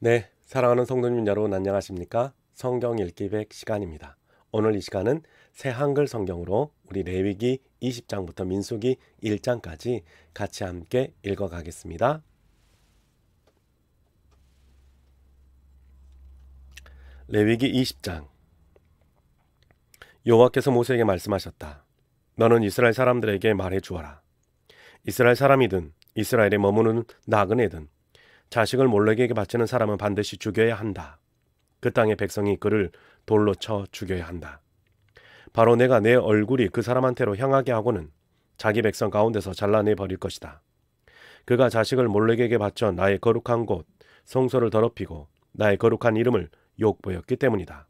네, 사랑하는 성도님 여러분 안녕하십니까? 성경 읽기 100 시간입니다. 오늘 이 시간은 새 한글 성경으로 우리 레위기 20장부터 민수기 1장까지 같이 함께 읽어가겠습니다. 레위기 20장. 여호와께서 모세에게 말씀하셨다. 너는 이스라엘 사람들에게 말해 주어라. 이스라엘 사람이든 이스라엘에 머무는 나그네든 자식을 몰렉에게 바치는 사람은 반드시 죽여야 한다. 그 땅의 백성이 그를 돌로 쳐 죽여야 한다. 바로 내가 내 얼굴이 그 사람한테로 향하게 하고는 자기 백성 가운데서 잘라내 버릴 것이다. 그가 자식을 몰렉에게 바쳐 나의 거룩한 곳 성소를 더럽히고 나의 거룩한 이름을 욕보였기 때문이다.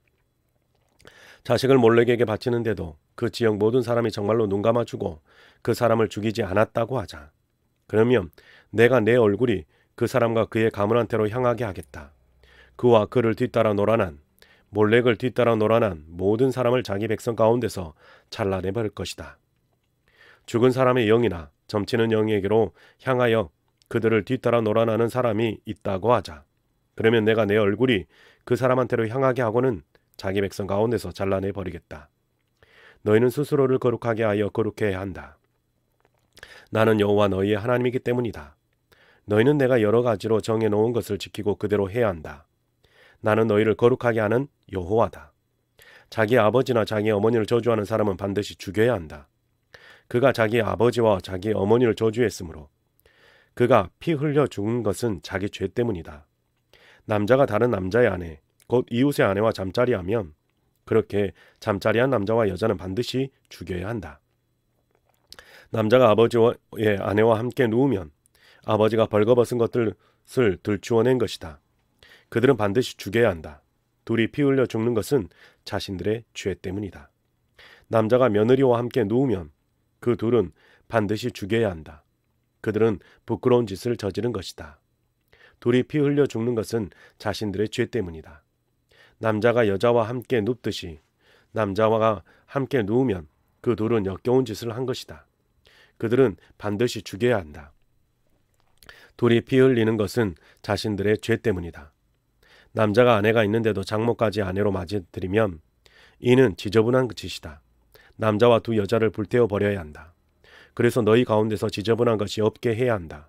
자식을 몰렉에게 바치는데도 그 지역 모든 사람이 정말로 눈감아주고 그 사람을 죽이지 않았다고 하자. 그러면 내가 내 얼굴이 그 사람과 그의 가문한테로 향하게 하겠다. 그와 그를 뒤따라 놀아난 몰렉을 뒤따라 놀아난 모든 사람을 자기 백성 가운데서 잘라내버릴 것이다. 죽은 사람의 영이나 점치는 영에게로 향하여 그들을 뒤따라 놀아나는 사람이 있다고 하자. 그러면 내가 내 얼굴이 그 사람한테로 향하게 하고는 자기 백성 가운데서 잘라내버리겠다. 너희는 스스로를 거룩하게 하여 거룩해야 한다. 나는 여호와 너희의 하나님이기 때문이다. 너희는 내가 여러 가지로 정해놓은 것을 지키고 그대로 해야 한다. 나는 너희를 거룩하게 하는 여호와다. 자기 아버지나 자기 어머니를 저주하는 사람은 반드시 죽여야 한다. 그가 자기 아버지와 자기 어머니를 저주했으므로 그가 피 흘려 죽은 것은 자기 죄 때문이다. 남자가 다른 남자의 아내, 곧 이웃의 아내와 잠자리하면 그렇게 잠자리한 남자와 여자는 반드시 죽여야 한다. 남자가 아버지의 아내와 함께 누우면 아버지가 벌거벗은 것들을 들추어낸 것이다. 그들은 반드시 죽여야 한다. 둘이 피 흘려 죽는 것은 자신들의 죄 때문이다. 남자가 며느리와 함께 누우면 그 둘은 반드시 죽여야 한다. 그들은 부끄러운 짓을 저지른 것이다. 둘이 피 흘려 죽는 것은 자신들의 죄 때문이다. 남자가 여자와 함께 눕듯이 남자와 함께 누우면 그 둘은 역겨운 짓을 한 것이다. 그들은 반드시 죽여야 한다. 둘이 피 흘리는 것은 자신들의 죄 때문이다. 남자가 아내가 있는데도 장모까지 아내로 맞이들이면 이는 지저분한 짓이다. 남자와 두 여자를 불태워 버려야 한다. 그래서 너희 가운데서 지저분한 것이 없게 해야 한다.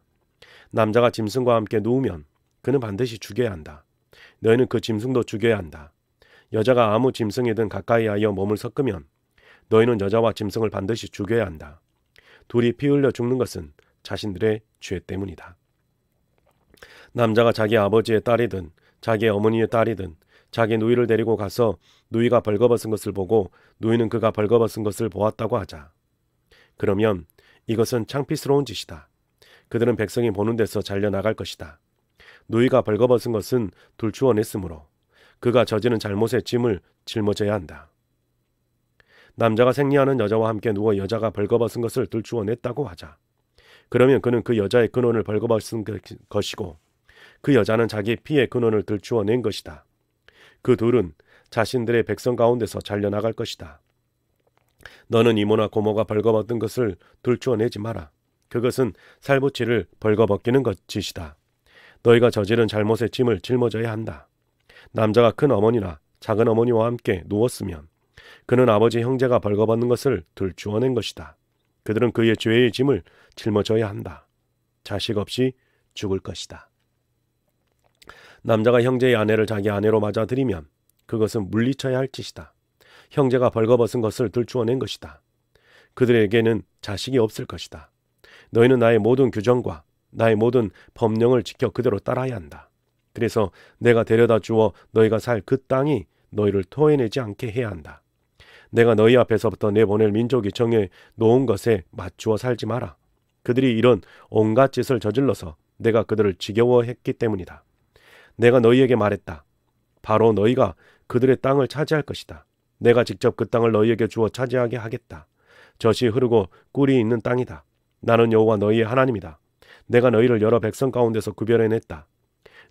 남자가 짐승과 함께 누우면 그는 반드시 죽여야 한다. 너희는 그 짐승도 죽여야 한다. 여자가 아무 짐승이든 가까이 하여 몸을 섞으면 너희는 여자와 짐승을 반드시 죽여야 한다. 둘이 피 흘려 죽는 것은 자신들의 죄 때문이다. 남자가 자기 아버지의 딸이든 자기 어머니의 딸이든 자기 누이를 데리고 가서 누이가 벌거벗은 것을 보고 누이는 그가 벌거벗은 것을 보았다고 하자. 그러면 이것은 창피스러운 짓이다. 그들은 백성이 보는 데서 잘려나갈 것이다. 누이가 벌거벗은 것은 둘추어냈으므로 그가 저지른 잘못의 짐을 짊어져야 한다. 남자가 생리하는 여자와 함께 누워 여자가 벌거벗은 것을 들추어냈다고 하자. 그러면 그는 그 여자의 근원을 벌거벗은 것이고 그 여자는 자기 피의 근원을 들추어낸 것이다. 그 둘은 자신들의 백성 가운데서 잘려나갈 것이다. 너는 이모나 고모가 벌거벗은 것을 들추어내지 마라. 그것은 살부치를 벌거벗기는 짓이다. 너희가 저지른 잘못의 짐을 짊어져야 한다. 남자가 큰 어머니나 작은 어머니와 함께 누웠으면 그는 아버지 형제가 벌거벗는 것을 들추어낸 것이다. 그들은 그의 죄의 짐을 짊어져야 한다. 자식 없이 죽을 것이다. 남자가 형제의 아내를 자기 아내로 맞아들이면 그것은 물리쳐야 할 짓이다. 형제가 벌거벗은 것을 들추어낸 것이다. 그들에게는 자식이 없을 것이다. 너희는 나의 모든 규정과 나의 모든 법령을 지켜 그대로 따라야 한다. 그래서 내가 데려다 주어 너희가 살 그 땅이 너희를 토해내지 않게 해야 한다. 내가 너희 앞에서부터 내보낼 민족이 정해 놓은 것에 맞추어 살지 마라. 그들이 이런 온갖 짓을 저질러서 내가 그들을 지겨워했기 때문이다. 내가 너희에게 말했다. 바로 너희가 그들의 땅을 차지할 것이다. 내가 직접 그 땅을 너희에게 주어 차지하게 하겠다. 젖이 흐르고 꿀이 있는 땅이다. 나는 여호와 너희의 하나님이다. 내가 너희를 여러 백성 가운데서 구별해냈다.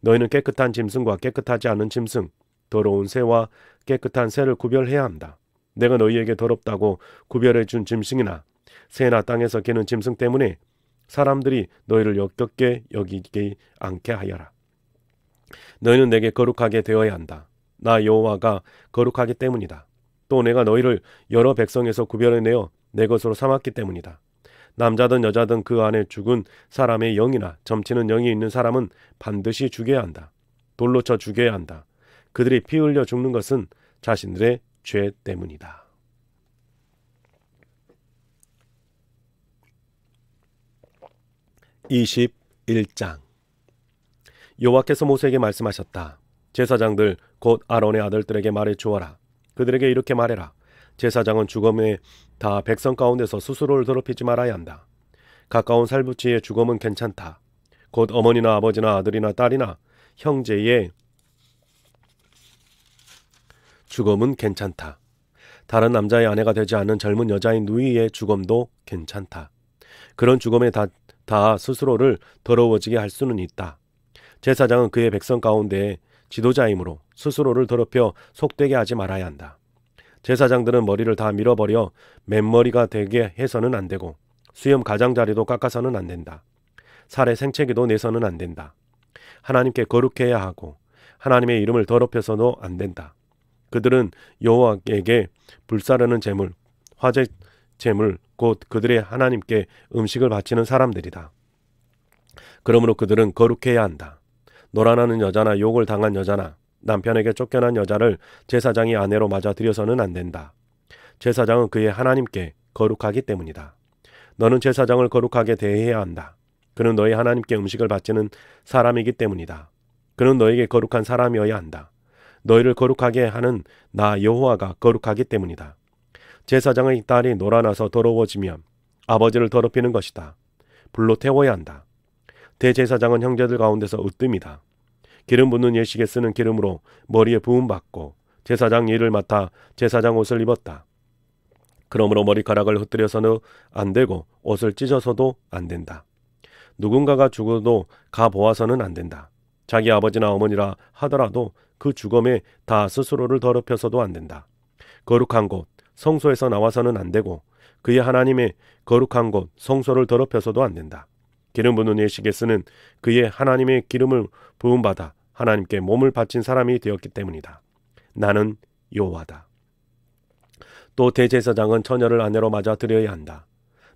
너희는 깨끗한 짐승과 깨끗하지 않은 짐승, 더러운 새와 깨끗한 새를 구별해야 한다. 내가 너희에게 더럽다고 구별해준 짐승이나 새나 땅에서 기는 짐승 때문에 사람들이 너희를 역겹게 여기지 않게 하여라. 너희는 내게 거룩하게 되어야 한다. 나 여호와가 거룩하기 때문이다. 또 내가 너희를 여러 백성에서 구별해내어 내 것으로 삼았기 때문이다. 남자든 여자든 그 안에 죽은 사람의 영이나 점치는 영이 있는 사람은 반드시 죽여야 한다. 돌로 쳐 죽여야 한다. 그들이 피 흘려 죽는 것은 자신들의 죄 때문이다. (21장) 여호와께서 모세에게 말씀하셨다. 제사장들 곧 아론의 아들들에게 말해 주어라. 그들에게 이렇게 말해라. 제사장은 죽음에 다 백성 가운데서 스스로를 더럽히지 말아야 한다. 가까운 살부치의 죽음은 괜찮다. 곧 어머니나 아버지나 아들이나 딸이나 형제의 죽음은 괜찮다. 다른 남자의 아내가 되지 않은 젊은 여자인 누이의 죽음도 괜찮다. 그런 죽음에 다 스스로를 더러워지게 할 수는 있다. 제사장은 그의 백성 가운데 지도자이므로 스스로를 더럽혀 속되게 하지 말아야 한다. 제사장들은 머리를 다 밀어버려 맨머리가 되게 해서는 안 되고 수염 가장자리도 깎아서는 안 된다. 살에 생채기도 내서는 안 된다. 하나님께 거룩해야 하고 하나님의 이름을 더럽혀서도 안 된다. 그들은 여호와에게 불사르는 제물, 화제 제물, 곧 그들의 하나님께 음식을 바치는 사람들이다. 그러므로 그들은 거룩해야 한다. 노란하는 여자나 욕을 당한 여자나 남편에게 쫓겨난 여자를 제사장이 아내로 맞아들여서는 안 된다. 제사장은 그의 하나님께 거룩하기 때문이다. 너는 제사장을 거룩하게 대해야 한다. 그는 너희 하나님께 음식을 바치는 사람이기 때문이다. 그는 너에게 거룩한 사람이어야 한다. 너희를 거룩하게 하는 나 여호와가 거룩하기 때문이다. 제사장의 딸이 노란아서 더러워지면 아버지를 더럽히는 것이다. 불로 태워야 한다. 대제사장은 형제들 가운데서 으뜸이다. 기름 붓는 예식에 쓰는 기름으로 머리에 부음받고 제사장 일을 맡아 제사장 옷을 입었다. 그러므로 머리카락을 흩뜨려서는 안 되고 옷을 찢어서도 안 된다. 누군가가 죽어도 가보아서는 안 된다. 자기 아버지나 어머니라 하더라도 그 죽음에 다 스스로를 더럽혀서도 안 된다. 거룩한 곳, 성소에서 나와서는 안 되고 그의 하나님의 거룩한 곳, 성소를 더럽혀서도 안 된다. 기름 붓는 예식에 쓰는 그의 하나님의 기름을 부음받아 하나님께 몸을 바친 사람이 되었기 때문이다. 나는 여호와다. 또 대제사장은 처녀를 아내로 맞아 들여야 한다.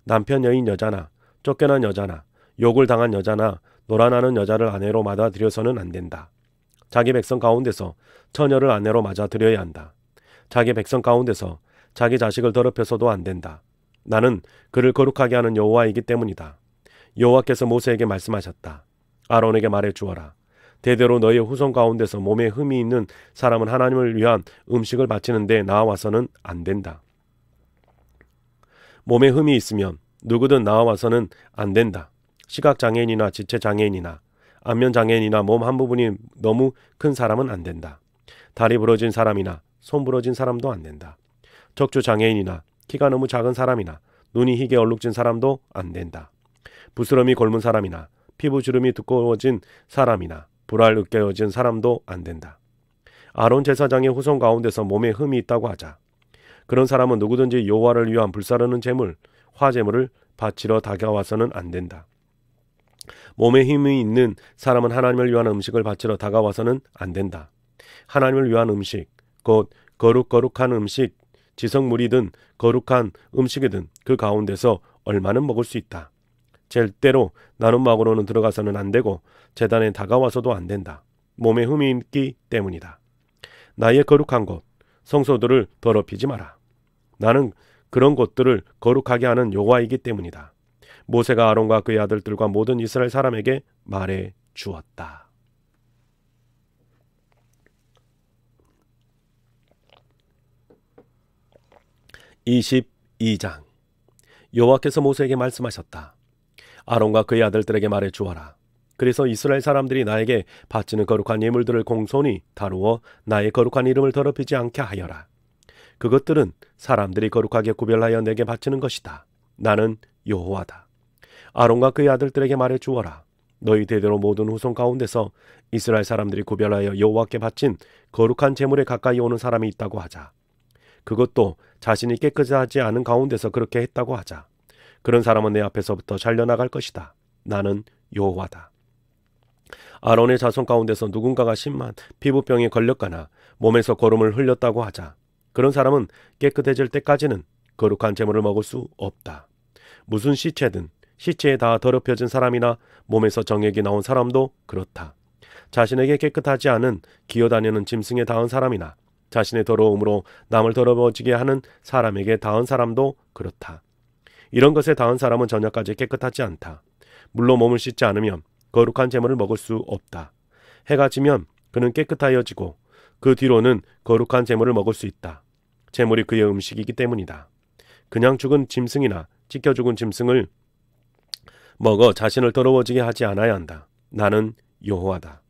남편 여인 여자나 쫓겨난 여자나 욕을 당한 여자나 노란하는 여자를 아내로 맞아 들여서는 안 된다. 자기 백성 가운데서 처녀를 아내로 맞아 들여야 한다. 자기 백성 가운데서 자기 자식을 더럽혀서도 안 된다. 나는 그를 거룩하게 하는 여호와이기 때문이다. 여호와께서 모세에게 말씀하셨다. 아론에게 말해 주어라. 대대로 너의 후손 가운데서 몸에 흠이 있는 사람은 하나님을 위한 음식을 바치는데 나와서는 안 된다. 몸에 흠이 있으면 누구든 나와서는 안 된다. 시각장애인이나 지체장애인이나 안면장애인이나 몸 한 부분이 너무 큰 사람은 안 된다. 다리 부러진 사람이나 손 부러진 사람도 안 된다. 척추장애인이나 키가 너무 작은 사람이나 눈이 희게 얼룩진 사람도 안 된다. 부스럼이 곪은 사람이나 피부 주름이 두꺼워진 사람이나 불알 으깨어진 사람도 안 된다. 아론 제사장의 후손 가운데서 몸에 흠이 있다고 하자. 그런 사람은 누구든지 여호와를 위한 불사르는 제물, 화제물을 바치러 다가와서는 안 된다. 몸에 힘이 있는 사람은 하나님을 위한 음식을 바치러 다가와서는 안 된다. 하나님을 위한 음식, 곧 거룩한 음식, 지성물이든 거룩한 음식이든 그 가운데서 얼마는 먹을 수 있다. 절대로 나눔막으로는 들어가서는 안 되고 제단에 다가와서도 안 된다. 몸에 흠이 있기 때문이다. 나의 거룩한 곳, 성소들을 더럽히지 마라. 나는 그런 곳들을 거룩하게 하는 여호와이기 때문이다. 모세가 아론과 그의 아들들과 모든 이스라엘 사람에게 말해 주었다. (22장) 여호와께서 모세에게 말씀하셨다. 아론과 그의 아들들에게 말해 주어라. 그래서 이스라엘 사람들이 나에게 바치는 거룩한 예물들을 공손히 다루어 나의 거룩한 이름을 더럽히지 않게 하여라. 그것들은 사람들이 거룩하게 구별하여 내게 바치는 것이다. 나는 여호와다. 아론과 그의 아들들에게 말해 주어라. 너희 대대로 모든 후손 가운데서 이스라엘 사람들이 구별하여 여호와께 바친 거룩한 제물에 가까이 오는 사람이 있다고 하자. 그것도 자신이 깨끗하지 않은 가운데서 그렇게 했다고 하자. 그런 사람은 내 앞에서부터 잘려나갈 것이다. 나는 여호와다. 아론의 자손 가운데서 누군가가 심한 피부병에 걸렸거나 몸에서 고름을 흘렸다고 하자. 그런 사람은 깨끗해질 때까지는 거룩한 제물을 먹을 수 없다. 무슨 시체든 시체에 다 더럽혀진 사람이나 몸에서 정액이 나온 사람도 그렇다. 자신에게 깨끗하지 않은 기어다니는 짐승에 닿은 사람이나 자신의 더러움으로 남을 더러워지게 하는 사람에게 닿은 사람도 그렇다. 이런 것에 닿은 사람은 저녁까지 깨끗하지 않다. 물로 몸을 씻지 않으면 거룩한 제물을 먹을 수 없다. 해가 지면 그는 깨끗하여지고 그 뒤로는 거룩한 제물을 먹을 수 있다. 제물이 그의 음식이기 때문이다. 그냥 죽은 짐승이나 찢겨 죽은 짐승을 먹어 자신을 더러워지게 하지 않아야 한다. 나는 여호와다.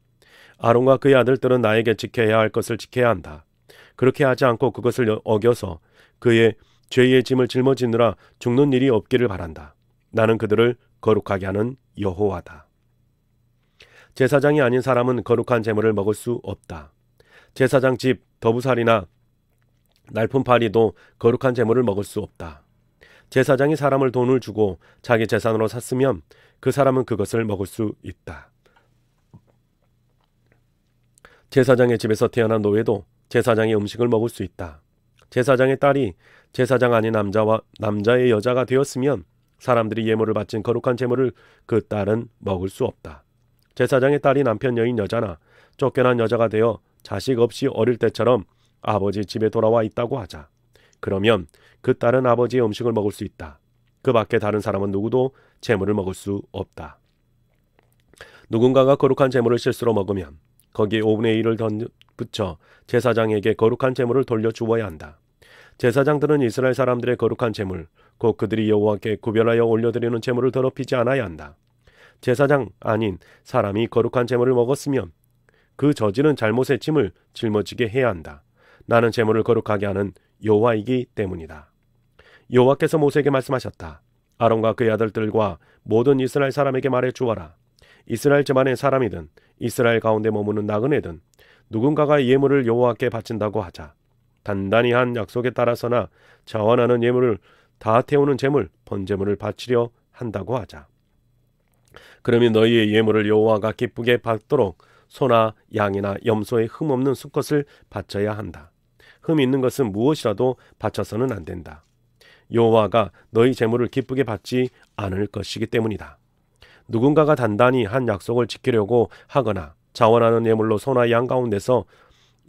아론과 그의 아들들은 나에게 지켜야 할 것을 지켜야 한다. 그렇게 하지 않고 그것을 어겨서 그의 죄의 짐을 짊어지느라 죽는 일이 없기를 바란다. 나는 그들을 거룩하게 하는 여호와다. 제사장이 아닌 사람은 거룩한 제물을 먹을 수 없다. 제사장 집 더부살이나 날품파리도 거룩한 제물을 먹을 수 없다. 제사장이 사람을 돈을 주고 자기 재산으로 샀으면 그 사람은 그것을 먹을 수 있다. 제사장의 집에서 태어난 노예도 제사장의 음식을 먹을 수 있다. 제사장의 딸이 제사장 아닌 남자의 여자가 되었으면 사람들이 예물을 바친 거룩한 제물을 그 딸은 먹을 수 없다. 제사장의 딸이 남편 여인 여자나 쫓겨난 여자가 되어 자식 없이 어릴 때처럼 아버지 집에 돌아와 있다고 하자. 그러면 그 딸은 아버지의 음식을 먹을 수 있다. 그 밖에 다른 사람은 누구도 제물을 먹을 수 없다. 누군가가 거룩한 제물을 실수로 먹으면 거기에 5분의 1을 붙여 제사장에게 거룩한 제물을 돌려주어야 한다. 제사장들은 이스라엘 사람들의 거룩한 제물, 곧 그들이 여호와께 구별하여 올려드리는 제물을 더럽히지 않아야 한다. 제사장 아닌 사람이 거룩한 제물을 먹었으면 그 저지른 잘못의 짐을 짊어지게 해야 한다. 나는 제물을 거룩하게 하는 여호와이기 때문이다. 여호와께서 모세에게 말씀하셨다. 아론과 그의 아들들과 모든 이스라엘 사람에게 말해 주어라. 이스라엘 집안의 사람이든 이스라엘 가운데 머무는 나그네든 누군가가 예물을 여호와께 바친다고 하자. 단단히 한 약속에 따라서나 자원하는 예물을 다 태우는 제물, 번제물을 바치려 한다고 하자. 그러면 너희의 예물을 여호와가 기쁘게 받도록 소나 양이나 염소의 흠 없는 수컷을 바쳐야 한다. 흠 있는 것은 무엇이라도 바쳐서는 안 된다. 여호와가 너희 제물을 기쁘게 받지 않을 것이기 때문이다. 누군가가 단단히 한 약속을 지키려고 하거나 자원하는 예물로 소나 양 가운데서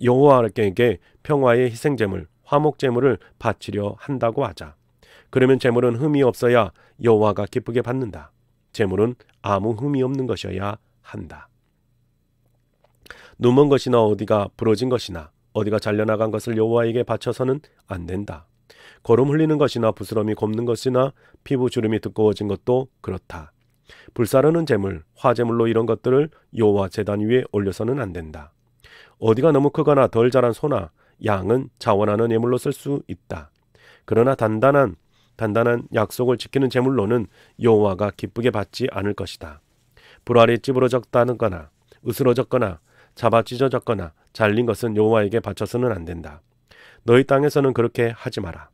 여호와께 평화의 희생제물, 화목제물을 바치려 한다고 하자. 그러면 제물은 흠이 없어야 여호와가 기쁘게 받는다. 제물은 아무 흠이 없는 것이어야 한다. 눈먼 것이나 어디가 부러진 것이나 어디가 잘려나간 것을 여호와에게 바쳐서는 안 된다. 거름 흘리는 것이나 부스럼이 곱는 것이나 피부 주름이 두꺼워진 것도 그렇다. 불사르는 제물, 화제물로 이런 것들을 여호와 제단 위에 올려서는 안 된다. 어디가 너무 크거나 덜 자란 소나 양은 자원하는 예물로 쓸 수 있다. 그러나 단단한 약속을 지키는 제물로는 여호와가 기쁘게 받지 않을 것이다. 불 아래 찌부러졌다거나 으스러졌거나 잡아 찢어졌거나 잘린 것은 여호와에게 바쳐서는 안 된다. 너희 땅에서는 그렇게 하지 마라.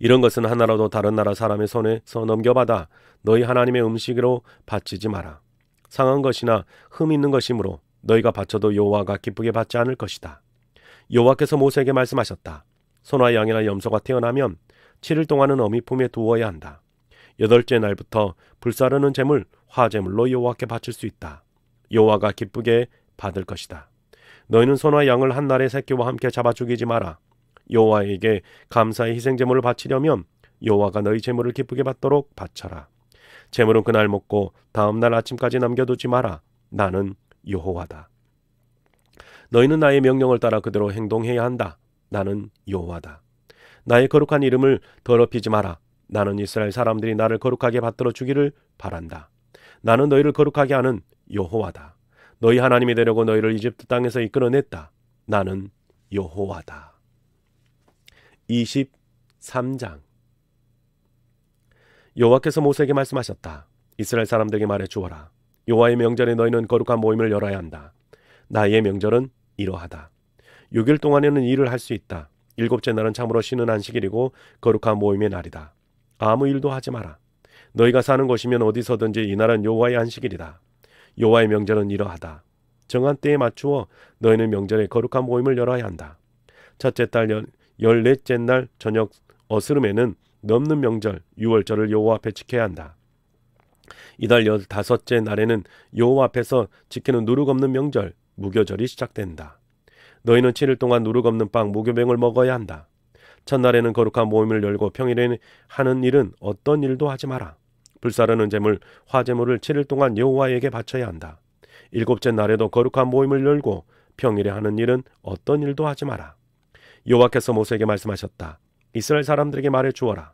이런 것은 하나라도 다른 나라 사람의 손에서 넘겨받아 너희 하나님의 음식으로 바치지 마라. 상한 것이나 흠 있는 것이므로 너희가 바쳐도 여호와가 기쁘게 받지 않을 것이다. 여호와께서 모세에게 말씀하셨다. 소나 양이나 염소가 태어나면 7일 동안은 어미 품에 두어야 한다. 8째 날부터 불사르는 제물, 화제물로 여호와께 바칠 수 있다. 여호와가 기쁘게 받을 것이다. 너희는 소나 양을 한 날의 새끼와 함께 잡아 죽이지 마라. 여호와에게 감사의 희생제물을 바치려면 여호와가 너희 제물을 기쁘게 받도록 바쳐라. 제물은 그날 먹고 다음 날 아침까지 남겨두지 마라. 나는 여호와다. 너희는 나의 명령을 따라 그대로 행동해야 한다. 나는 여호와다. 나의 거룩한 이름을 더럽히지 마라. 나는 이스라엘 사람들이 나를 거룩하게 받들어 주기를 바란다. 나는 너희를 거룩하게 하는 여호와다. 너희 하나님이 되려고 너희를 이집트 땅에서 이끌어냈다. 나는 여호와다. 23장. 여호와께서 모세에게 말씀하셨다. 이스라엘 사람들에게 말해 주어라. 여호와의 명절에 너희는 거룩한 모임을 열어야 한다. 나의 명절은 이러하다. 6일 동안에는 일을 할 수 있다. 7째 날은 참으로 쉬는 안식일이고 거룩한 모임의 날이다. 아무 일도 하지 마라. 너희가 사는 곳이면 어디서든지 이날은 여호와의 안식일이다. 여호와의 명절은 이러하다. 정한 때에 맞추어 너희는 명절에 거룩한 모임을 열어야 한다. 첫째 달 14째 날 저녁 어스름에는 넘는 명절 유월절을 여호와 앞에 지켜야 한다. 이달 15째 날에는 여호와 앞에서 지키는 누룩 없는 명절 무교절이 시작된다. 너희는 7일 동안 누룩 없는 빵 무교병을 먹어야 한다. 첫날에는 거룩한 모임을 열고 평일에 하는 일은 어떤 일도 하지 마라. 불사르는 제물, 화제물을 7일 동안 여호와에게 바쳐야 한다. 7째 날에도 거룩한 모임을 열고 평일에 하는 일은 어떤 일도 하지 마라. 여호와께서 모세에게 말씀하셨다. 이스라엘 사람들에게 말해 주어라.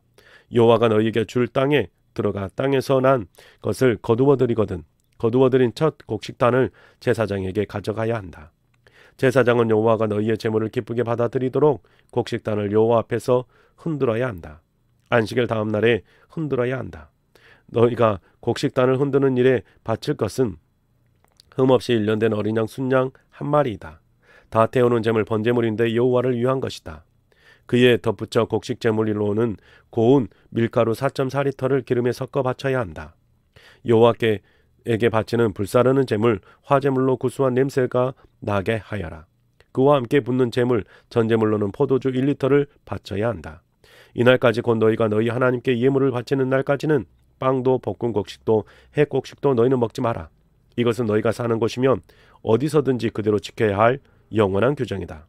여호와가 너희에게 줄 땅에 들어가 땅에서 난 것을 거두어 드리거든 거두어 드린 첫 곡식단을 제사장에게 가져가야 한다. 제사장은 여호와가 너희의 제물을 기쁘게 받아들이도록 곡식단을 여호와 앞에서 흔들어야 한다. 안식일 다음 날에 흔들어야 한다. 너희가 곡식단을 흔드는 일에 바칠 것은 흠없이 1년 된 어린 양 순양 한 마리이다. 다 태우는 제물 번제물인데 여호와를 위한 것이다. 그에 덧붙여 곡식 제물로는 고운 밀가루 4.4리터를 기름에 섞어 바쳐야 한다. 여호와께 에게 바치는 불사르는 제물 화제물로 구수한 냄새가 나게 하여라. 그와 함께 붓는 제물 전제물로는 포도주 1리터를 바쳐야 한다. 이날까지 곧 너희가 너희 하나님께 예물을 바치는 날까지는 빵도 볶은 곡식도 핵곡식도 너희는 먹지 마라. 이것은 너희가 사는 곳이면 어디서든지 그대로 지켜야 할 영원한 규정이다.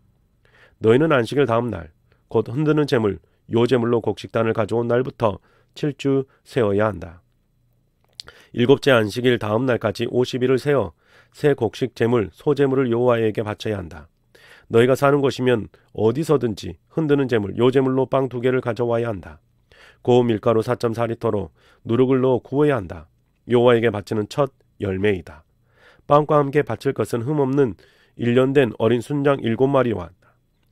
너희는 안식일 다음 날 곧 흔드는 제물 요제물로 곡식단을 가져온 날부터 7주 세어야 한다. 7째 안식일 다음 날까지 50일을 세어 새 곡식 제물 소제물을 여호와에게 바쳐야 한다. 너희가 사는 곳이면 어디서든지 흔드는 제물 요제물로 빵 2개를 가져와야 한다. 고운 밀가루 4.4리터로 누룩을 넣어 구워야 한다. 여호와에게 바치는 첫 열매이다. 빵과 함께 바칠 것은 흠없는 1년 된 어린 순양 7마리와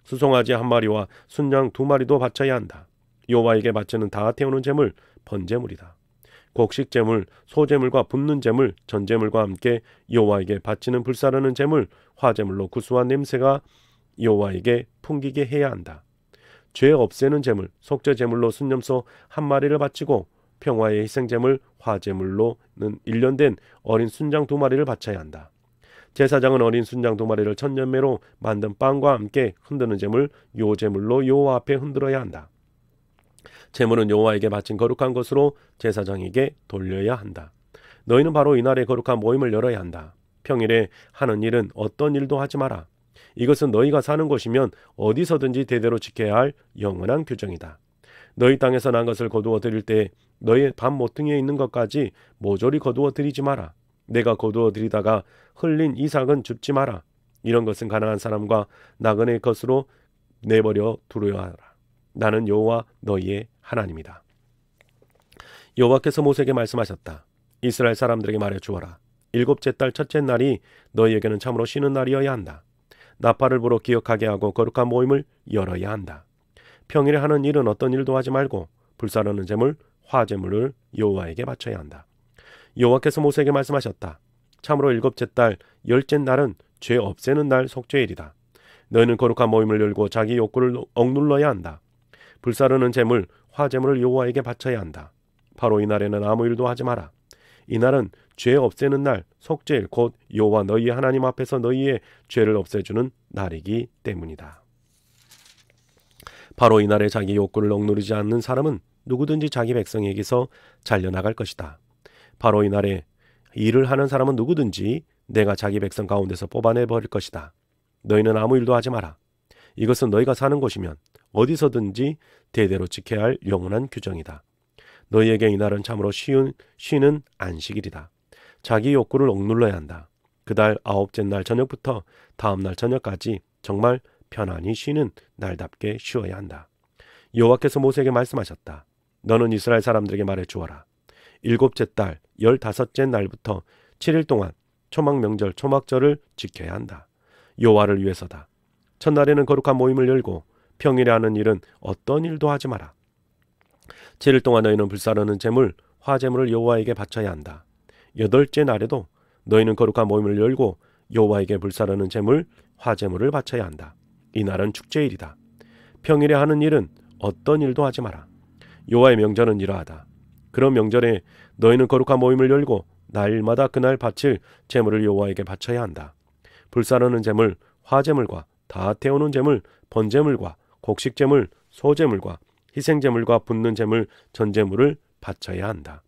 수송아지 1마리와 순양 2마리도 바쳐야 한다. 여호와에게 바치는 다 태우는 제물 번제물이다. 곡식 제물, 소제물과 붓는 제물, 전제물과 함께 여호와에게 바치는 불사르는 제물, 화제물로 구수한 냄새가 여호와에게 풍기게 해야 한다. 죄 없애는 제물, 속죄 제물로 순념소 1마리를 바치고 평화의 희생 제물, 화제물로는 1년 된 어린 순장 2마리를 바쳐야 한다. 제사장은 어린 순장 2마리를 천년매로 만든 빵과 함께 흔드는 제물, 요제물로 여호와 앞에 흔들어야 한다. 제물은 여호와에게 바친 거룩한 것으로 제사장에게 돌려야 한다. 너희는 바로 이날에 거룩한 모임을 열어야 한다. 평일에 하는 일은 어떤 일도 하지 마라. 이것은 너희가 사는 곳이면 어디서든지 대대로 지켜야 할 영원한 규정이다. 너희 땅에서 난 것을 거두어 드릴 때 너희 밥 모퉁이에 있는 것까지 모조리 거두어 드리지 마라. 내가 거두어 드리다가 흘린 이삭은 줍지 마라. 이런 것은 가난한 사람과 나그네의 것으로 내버려 두려야 하라. 나는 여호와 너희의 하나님이다. 여호와께서 모세에게 말씀하셨다. 이스라엘 사람들에게 말해 주어라. 7째 달 첫째 날이 너희에게는 참으로 쉬는 날이어야 한다. 나팔을 불어 기억하게 하고 거룩한 모임을 열어야 한다. 평일에 하는 일은 어떤 일도 하지 말고 불사르는 제물, 화제물을 여호와에게 바쳐야 한다. 여호와께서 모세에게 말씀하셨다. 참으로 7째 달 10째 날은 죄 없애는 날 속죄일이다. 너희는 거룩한 모임을 열고 자기 욕구를 억눌러야 한다. 불사르는 제물, 화제물을 여호와에게 바쳐야 한다. 바로 이날에는 아무 일도 하지 마라. 이날은 죄 없애는 날, 속죄일 곧 여호와 너희의 하나님 앞에서 너희의 죄를 없애주는 날이기 때문이다. 바로 이날에 자기 욕구를 억누르지 않는 사람은 누구든지 자기 백성에게서 잘려나갈 것이다. 바로 이날에 일을 하는 사람은 누구든지 내가 자기 백성 가운데서 뽑아내버릴 것이다. 너희는 아무 일도 하지 마라. 이것은 너희가 사는 곳이면 어디서든지 대대로 지켜야 할 영원한 규정이다. 너희에게 이날은 참으로 쉬는 안식일이다. 자기 욕구를 억눌러야 한다. 그달 9째 날 저녁부터 다음 날 저녁까지 정말 편안히 쉬는 날답게 쉬어야 한다. 여호와께서 모세에게 말씀하셨다. 너는 이스라엘 사람들에게 말해 주어라. 7째 달 15째 날부터 7일 동안 초막명절 초막절을 지켜야 한다. 여호와를 위해서다. 첫날에는 거룩한 모임을 열고 평일에 하는 일은 어떤 일도 하지 마라. 7일 동안 너희는 불사르는 제물, 화제물을 여호와에게 바쳐야 한다. 8째 날에도 너희는 거룩한 모임을 열고 여호와에게 불사르는 제물, 화제물을 바쳐야 한다. 이날은 축제일이다. 평일에 하는 일은 어떤 일도 하지 마라. 여호와의 명절은 이러하다. 그런 명절에 너희는 거룩한 모임을 열고 날마다 그날 바칠 제물을 여호와에게 바쳐야 한다. 불사르는 제물, 화제물과 다 태우는 제물, 번제물과 곡식제물, 소제물과 희생제물과 붓는 제물, 전제물을 바쳐야 한다.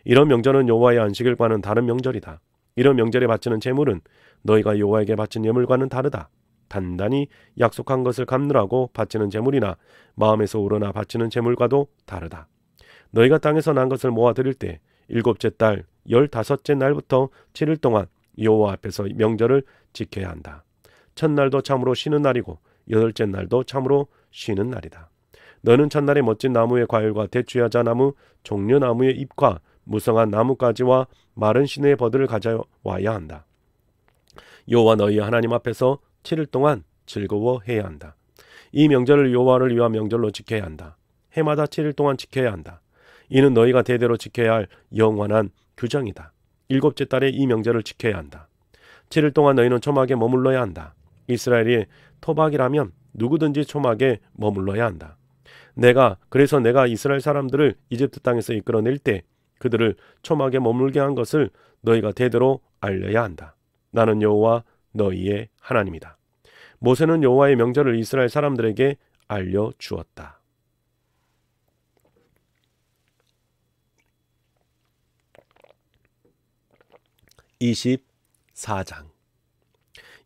이런 명절은 여호와의 안식일과는 다른 명절이다. 이런 명절에 바치는 제물은 너희가 여호와에게 바친 예물과는 다르다. 단단히 약속한 것을 갚느라고 바치는 제물이나 마음에서 우러나 바치는 제물과도 다르다. 너희가 땅에서 난 것을 모아 드릴 때 7째 달 15째 날부터 7일 동안 여호와 앞에서 명절을 지켜야 한다. 첫날도 참으로 쉬는 날이고 8째 날도 참으로 쉬는 날이다. 너는 첫날에 멋진 나무의 과일과 대추야자 나무, 종려나무의 잎과 무성한 나뭇가지와 마른 시내의 버들을 가져와야 한다. 여호와 너희 하나님 앞에서 7일 동안 즐거워해야 한다. 이 명절을 여호와를 위한 명절로 지켜야 한다. 해마다 7일 동안 지켜야 한다. 이는 너희가 대대로 지켜야 할 영원한 규정이다. 7째 달에 이 명절을 지켜야 한다. 7일 동안 너희는 초막에 머물러야 한다. 이스라엘이 토박이라면 누구든지 초막에 머물러야 한다. 그래서 내가 이스라엘 사람들을 이집트 땅에서 이끌어낼 때 그들을 초막에 머물게 한 것을 너희가 대대로 알려야 한다. 나는 여호와 너희의 하나님이다. 모세는 여호와의 명절을 이스라엘 사람들에게 알려주었다. 24장.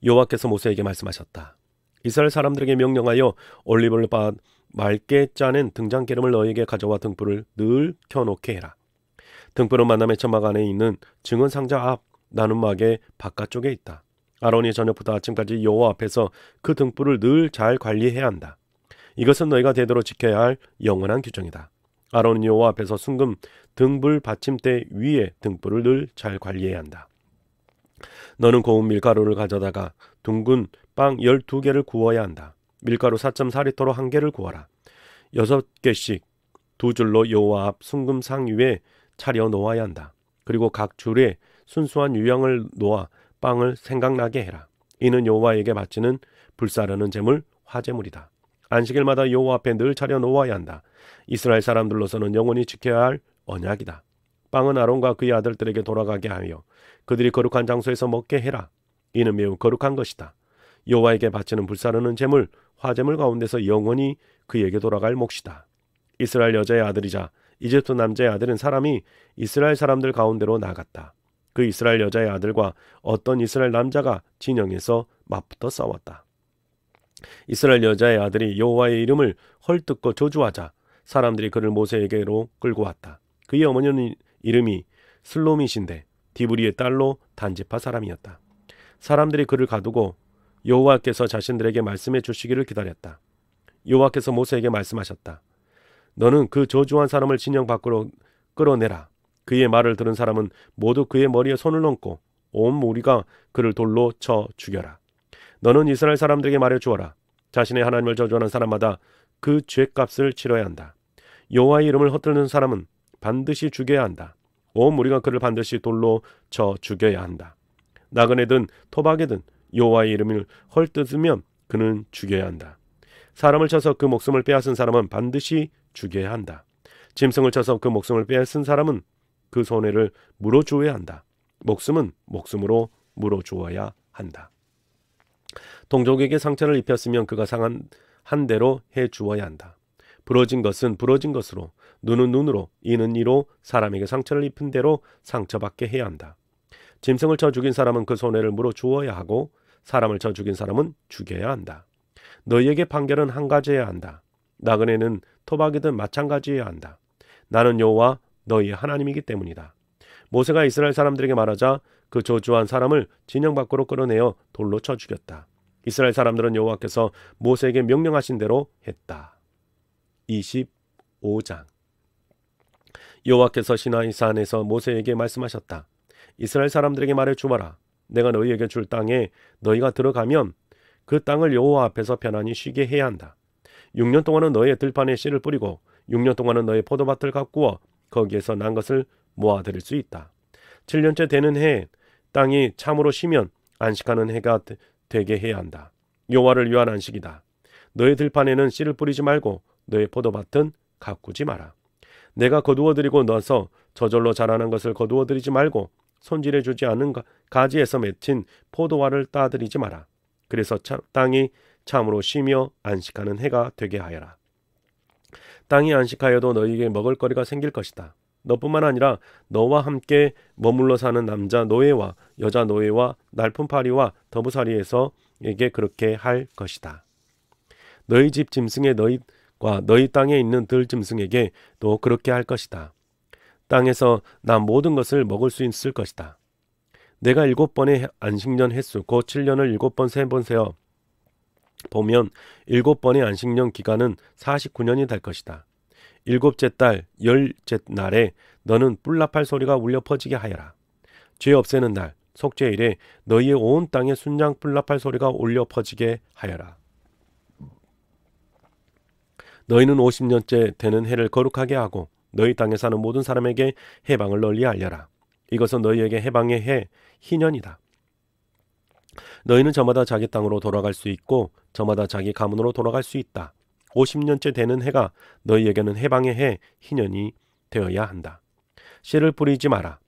여호와께서 모세에게 말씀하셨다. 이스라엘 사람들에게 명령하여 올리브를 맑게 짜낸 등잔기름을 너희에게 가져와 등불을 늘 켜놓게 해라. 등불은 만남의 천막 안에 있는 증언 상자 앞 나눔막의 바깥쪽에 있다. 아론이 저녁부터 아침까지 여호와 앞에서 그 등불을 늘 잘 관리해야 한다. 이것은 너희가 대대로 지켜야 할 영원한 규정이다. 아론은 여호와 앞에서 순금 등불 받침대 위에 등불을 늘 잘 관리해야 한다. 너는 고운 밀가루를 가져다가 둥근 빵 12개를 구워야 한다. 밀가루 4.4리터로 1개를 구워라. 6개씩 2줄로 여호와 앞 순금 상 위에 차려 놓아야 한다. 그리고 각 줄에 순수한 유향을 놓아 빵을 생각나게 해라. 이는 여호와에게 바치는 불사르는 제물, 화제물이다. 안식일마다 여호와 앞에 늘 차려 놓아야 한다. 이스라엘 사람들로서는 영원히 지켜야 할 언약이다. 빵은 아론과 그의 아들들에게 돌아가게 하며 그들이 거룩한 장소에서 먹게 해라. 이는 매우 거룩한 것이다. 여호와에게 바치는 불사르는 제물, 화제물 가운데서 영원히 그에게 돌아갈 몫이다. 이스라엘 여자의 아들이자 이집트 남자의 아들은 사람이 이스라엘 사람들 가운데로 나갔다. 그 이스라엘 여자의 아들과 어떤 이스라엘 남자가 진영에서 맞붙어 싸웠다. 이스라엘 여자의 아들이 여호와의 이름을 헐뜯고 저주하자 사람들이 그를 모세에게로 끌고 왔다. 그의 어머니는 이름이 슬로밋인데 디브리의 딸로 단지파 사람이었다. 사람들이 그를 가두고 여호와께서 자신들에게 말씀해 주시기를 기다렸다. 여호와께서 모세에게 말씀하셨다. 너는 그 저주한 사람을 진영 밖으로 끌어내라. 그의 말을 들은 사람은 모두 그의 머리에 손을 얹고 온 무리가 그를 돌로 쳐 죽여라. 너는 이스라엘 사람들에게 말해 주어라. 자신의 하나님을 저주하는 사람마다 그 죄값을 치러야 한다. 여호와의 이름을 헛되는 사람은 반드시 죽여야 한다. 온 무리가 그를 반드시 돌로 쳐 죽여야 한다. 나그네든 토박이든 여호와의 이름을 헐뜯으면 그는 죽여야 한다. 사람을 쳐서 그 목숨을 빼앗은 사람은 반드시 죽여야 한다. 짐승을 쳐서 그 목숨을 빼앗은 사람은 그 손해를 물어주어야 한다. 목숨은 목숨으로 물어주어야 한다. 동족에게 상처를 입혔으면 그가 상한 대로 해주어야 한다. 부러진 것은 부러진 것으로, 눈은 눈으로, 이는 이로 사람에게 상처를 입힌 대로 상처받게 해야 한다. 짐승을 쳐 죽인 사람은 그 손해를 물어주어야 하고 사람을 쳐 죽인 사람은 죽여야 한다. 너희에게 판결은 한 가지여야 한다. 나그네는 토박이든 마찬가지여야 한다. 나는 여호와 너희의 하나님이기 때문이다. 모세가 이스라엘 사람들에게 말하자 그 저주한 사람을 진영 밖으로 끌어내어 돌로 쳐 죽였다. 이스라엘 사람들은 여호와께서 모세에게 명령하신 대로 했다. 25장. 여호와께서 시나이 산에서 모세에게 말씀하셨다. 이스라엘 사람들에게 말해 주마라. 내가 너희에게 줄 땅에 너희가 들어가면 그 땅을 여호와 앞에서 편안히 쉬게 해야 한다. 6년 동안은 너희의 들판에 씨를 뿌리고 6년 동안은 너희 포도밭을 가꾸어 거기에서 난 것을 모아들일 수 있다. 7년째 되는 해에 땅이 참으로 쉬면 안식하는 해가 되게 해야 한다. 여호와를 위한 안식이다. 너희 들판에는 씨를 뿌리지 말고 너희 포도밭은 가꾸지 마라. 내가 거두어드리고 넣어서 저절로 자라는 것을 거두어드리지 말고 손질해 주지 않은 가지에서 맺힌 포도알을 따들이지 마라. 그래서 땅이 참으로 쉬며 안식하는 해가 되게 하여라. 땅이 안식하여도 너희에게 먹을거리가 생길 것이다. 너뿐만 아니라 너와 함께 머물러 사는 남자 노예와 여자 노예와 날품파리와 더부살이에게 그렇게 할 것이다. 너희 집 짐승의 너희과 너희 땅에 있는 들 짐승에게 또 그렇게 할 것이다. 땅에서 난 모든 것을 먹을 수 있을 것이다. 내가 7번의 안식년 횟수 곧 7년을 7번 3번 세어 보면 7번의 안식년 기간은 49년이 될 것이다. 7째 달 10째 날에 너는 뿔나팔 소리가 울려 퍼지게 하여라. 죄 없애는 날 속죄일에 너희의 온 땅에 순양 뿔나팔 소리가 울려 퍼지게 하여라. 너희는 50년째 되는 해를 거룩하게 하고 너희 땅에 사는 모든 사람에게 해방을 널리 알려라. 이것은 너희에게 해방의 해 희년이다. 너희는 저마다 자기 땅으로 돌아갈 수 있고 저마다 자기 가문으로 돌아갈 수 있다. 50년째 되는 해가 너희에게는 해방의 해 희년이 되어야 한다. 씨를 뿌리지 마라.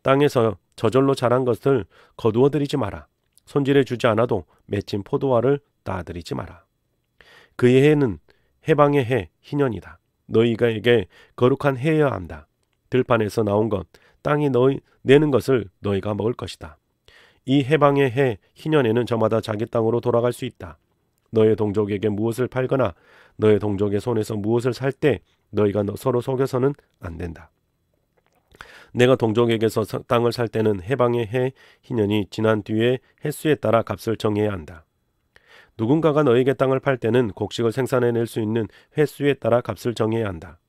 땅에서 저절로 자란 것을 거두어 들이지 마라. 손질해 주지 않아도 맺힌 포도알을 따들이지 마라. 그의 해는 해방의 해 희년이다. 너희에게 거룩한 해여야 한다. 들판에서 나온 것 땅이 내는 것을 너희가 먹을 것이다. 이 해방의 해 희년에는 저마다 자기 땅으로 돌아갈 수 있다. 너의 동족에게 무엇을 팔거나 너의 동족의 손에서 무엇을 살 때 너희가 서로 속여서는 안 된다. 내가 동족에게서 땅을 살 때는 해방의 해 희년이 지난 뒤에 횟수에 따라 값을 정해야 한다. 누군가가 너에게 땅을 팔 때는 곡식을 생산해낼 수 있는 횟수에 따라 값을 정해야 한다.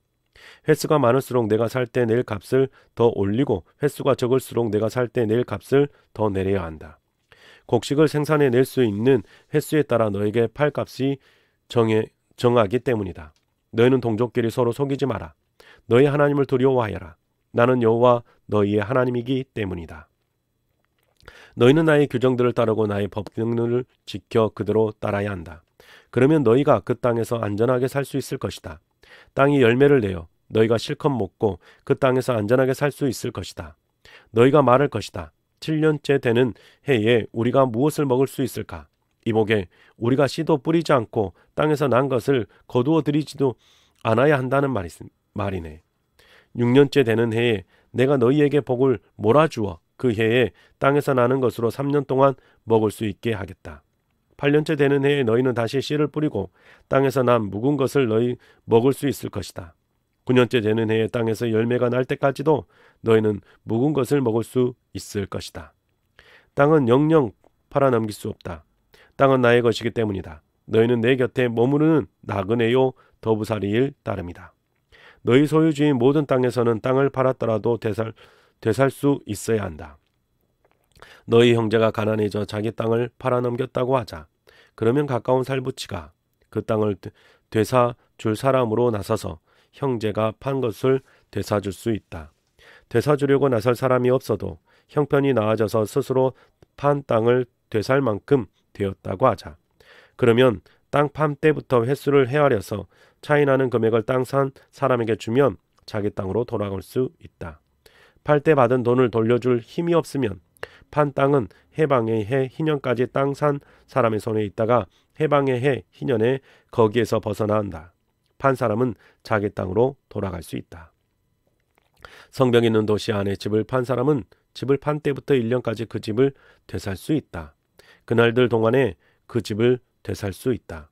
횟수가 많을수록 내가 살 때 낼 값을 더 올리고 횟수가 적을수록 내가 살 때 낼 값을 더 내려야 한다. 곡식을 생산해낼 수 있는 횟수에 따라 너에게 팔 값이 정하기 때문이다. 너희는 동족끼리 서로 속이지 마라. 너희 하나님을 두려워하여라. 나는 여호와 너희의 하나님이기 때문이다. 너희는 나의 규정들을 따르고 나의 법령을 지켜 그대로 따라야 한다. 그러면 너희가 그 땅에서 안전하게 살 수 있을 것이다. 땅이 열매를 내어 너희가 실컷 먹고 그 땅에서 안전하게 살 수 있을 것이다. 너희가 말할 것이다. 7년째 되는 해에 우리가 무엇을 먹을 수 있을까? 이보게 우리가 씨도 뿌리지 않고 땅에서 난 것을 거두어 들이지도 않아야 한다는 말이네. 6년째 되는 해에 내가 너희에게 복을 몰아주어 그 해에 땅에서 나는 것으로 3년 동안 먹을 수 있게 하겠다. 8년째 되는 해에 너희는 다시 씨를 뿌리고 땅에서 난 묵은 것을 너희 먹을 수 있을 것이다. 9년째 되는 해에 땅에서 열매가 날 때까지도 너희는 묵은 것을 먹을 수 있을 것이다. 땅은 영영 팔아넘길 수 없다. 땅은 나의 것이기 때문이다. 너희는 내 곁에 머무르는 나그네요 더부살이일 따름이다. 너희 소유주인 모든 땅에서는 땅을 팔았더라도 되살 수 있어야 한다. 너희 형제가 가난해져 자기 땅을 팔아넘겼다고 하자. 그러면 가까운 살부치가 그 땅을 되사 줄 사람으로 나서서 형제가 판 것을 되사줄 수 있다. 되사주려고 나설 사람이 없어도 형편이 나아져서 스스로 판 땅을 되살 만큼 되었다고 하자. 그러면 땅 판 때부터 횟수를 헤아려서 차이나는 금액을 땅 산 사람에게 주면 자기 땅으로 돌아갈 수 있다. 팔 때 받은 돈을 돌려줄 힘이 없으면 판 땅은 해방의 해 희년까지 땅 산 사람의 손에 있다가 해방의 해 희년에 거기에서 벗어난다. 판 사람은 자기 땅으로 돌아갈 수 있다. 성벽 있는 도시 안에 집을 판 사람은 집을 판 때부터 1년까지 그 집을 되살 수 있다. 그날들 동안에 그 집을 되살 수 있다.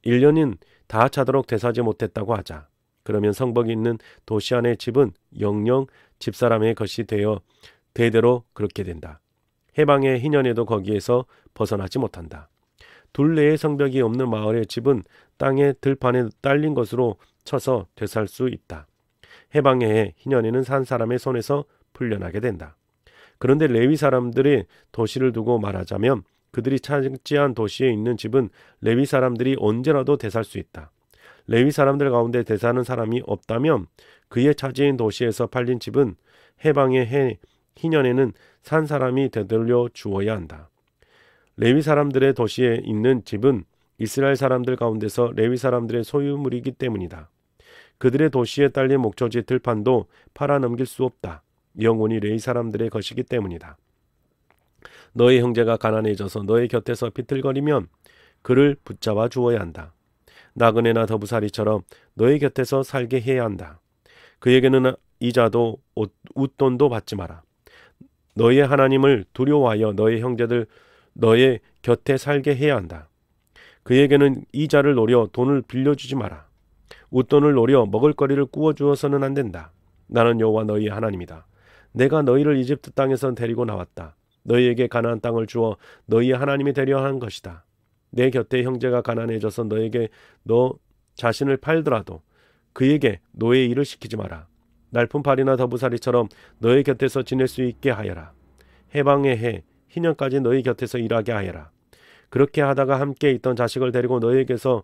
1년은 다 차도록 되사지 못했다고 하자. 그러면 성벽이 있는 도시 안의 집은 영영 집사람의 것이 되어 대대로 그렇게 된다. 해방의 희년에도 거기에서 벗어나지 못한다. 둘레의 성벽이 없는 마을의 집은 땅의 들판에 딸린 것으로 쳐서 되살 수 있다. 해방의 해 희년에는 산 사람의 손에서 풀려나게 된다. 그런데 레위 사람들의 도시를 두고 말하자면 그들이 차지한 도시에 있는 집은 레위 사람들이 언제라도 되살 수 있다. 레위 사람들 가운데 되사는 사람이 없다면 그의 차지인 도시에서 팔린 집은 해방의 해 희년에는 산 사람이 되돌려 주어야 한다. 레위 사람들의 도시에 있는 집은 이스라엘 사람들 가운데서 레위 사람들의 소유물이기 때문이다. 그들의 도시에 딸린 목초지 들판도 팔아넘길 수 없다. 영혼이 레위 사람들의 것이기 때문이다. 너의 형제가 가난해져서 너의 곁에서 비틀거리면 그를 붙잡아 주어야 한다. 나그네나 더부살이처럼 너의 곁에서 살게 해야 한다. 그에게는 이자도 웃돈도 받지 마라. 너의 하나님을 두려워하여 너의 형제들 너의 곁에 살게 해야 한다. 그에게는 이자를 노려 돈을 빌려주지 마라. 웃돈을 노려 먹을거리를 구워주어서는 안 된다. 나는 여호와 너희의 하나님이다. 내가 너희를 이집트 땅에서 데리고 나왔다. 너희에게 가나안 땅을 주어 너희의 하나님이 되려 한 것이다. 내 곁에 형제가 가난해져서 너에게 너 자신을 팔더라도 그에게 노예 일을 시키지 마라. 날품팔이나 더부살이처럼 너희 곁에서 지낼 수 있게 하여라. 해방의 해 희년까지 너희 곁에서 일하게 하여라. 그렇게 하다가 함께 있던 자식을 데리고 너희에게서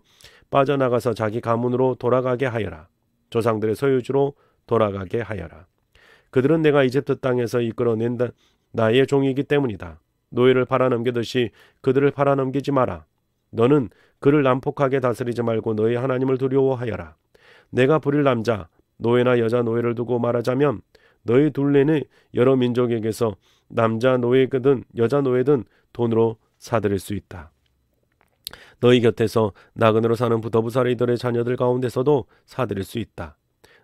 빠져나가서 자기 가문으로 돌아가게 하여라. 조상들의 소유주로 돌아가게 하여라. 그들은 내가 이집트 땅에서 이끌어낸 나의 종이기 때문이다. 노예를 팔아넘기듯이 그들을 팔아넘기지 마라. 너는 그를 난폭하게 다스리지 말고 너희 하나님을 두려워하여라. 내가 부릴 남자 노예나 여자 노예를 두고 말하자면 너희 둘레는 여러 민족에게서 남자 노예든 여자 노예든 돈으로 사들일 수 있다. 너희 곁에서 나그네로 사는 더부살이들의 자녀들 가운데서도 사들일 수 있다.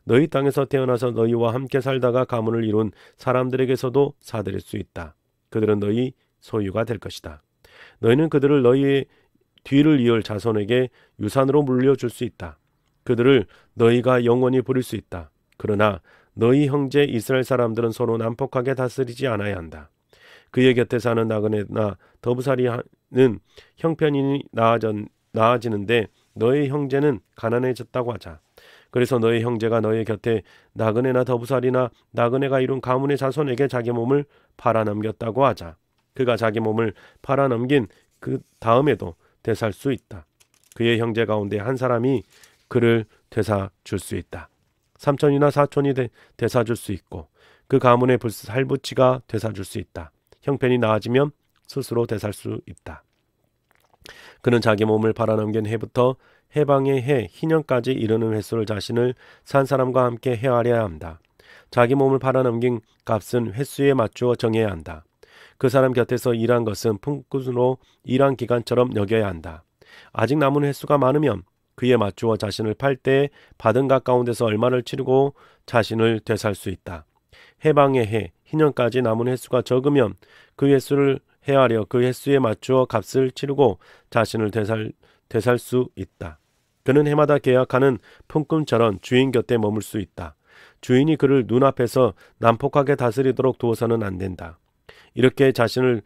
너희 땅에서 태어나서 너희와 함께 살다가 가문을 이룬 사람들에게서도 사들일 수 있다. 그들은 너희 소유가 될 것이다. 너희는 그들을 너희의 뒤를 이을 자손에게 유산으로 물려줄 수 있다. 그들을 너희가 영원히 부릴 수 있다. 그러나 너희 형제 이스라엘 사람들은 서로 난폭하게 다스리지 않아야 한다. 그의 곁에 사는 나그네나 더부살이는 형편이 나아지는데 너희 형제는 가난해졌다고 하자. 그래서 너희 형제가 너희 곁에 나그네나 더부살이나 나그네가 이룬 가문의 자손에게 자기 몸을 팔아넘겼다고 하자. 그가 자기 몸을 팔아넘긴 그 다음에도 되살 수 있다. 그의 형제 가운데 한 사람이 그를 되사줄 수 있다. 삼촌이나 사촌이 되사줄 수 있고 그 가문의 살부치가 되사줄 수 있다. 형편이 나아지면 스스로 되살 수 있다. 그는 자기 몸을 팔아넘긴 해부터 해방의 해 희년까지 이르는 횟수를 자신을 산 사람과 함께 헤아려야 한다. 자기 몸을 팔아넘긴 값은 횟수에 맞추어 정해야 한다. 그 사람 곁에서 일한 것은 품꾼으로 일한 기간처럼 여겨야 한다. 아직 남은 횟수가 많으면 그에 맞추어 자신을 팔 때 받은 것 가운데서 얼마를 치르고 자신을 되살 수 있다. 해방의 해 희년까지 남은 횟수가 적으면 그 횟수를 헤아려 그 횟수에 맞추어 값을 치르고 자신을 되살 수 있다. 그는 해마다 계약하는 품꾼처럼 주인 곁에 머물 수 있다. 주인이 그를 눈앞에서 난폭하게 다스리도록 두어서는 안 된다. 이렇게 자신을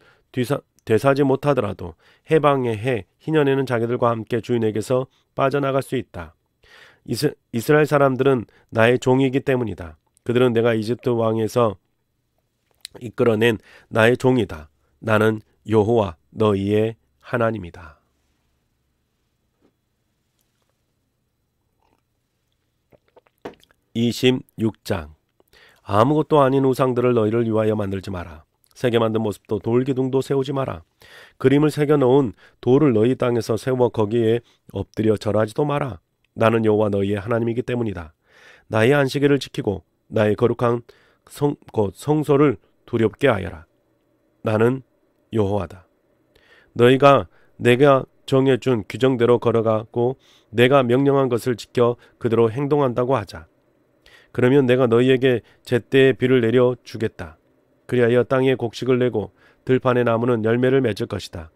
되사지 못하더라도 해방의 해 희년에는 자기들과 함께 주인에게서 빠져나갈 수 있다. 이스라엘 사람들은 나의 종이기 때문이다. 그들은 내가 이집트 왕에서 이끌어낸 나의 종이다. 나는 여호와 너희의 하나님이다. 26장 아무것도 아닌 우상들을 너희를 위하여 만들지 마라. 새겨 만든 모습도 돌기둥도 세우지 마라. 그림을 새겨 놓은 돌을 너희 땅에서 세워 거기에 엎드려 절하지도 마라. 나는 여호와 너희의 하나님이기 때문이다. 나의 안식일을 지키고 나의 거룩한 성소를 두렵게 하여라. 나는 여호와다. 너희가 내가 정해준 규정대로 걸어가고 내가 명령한 것을 지켜 그대로 행동한다고 하자. 그러면 내가 너희에게 제때의 비를 내려 주겠다. 그리하여 땅에 곡식을 내고 들판의 나무는 열매를 맺을 것이다.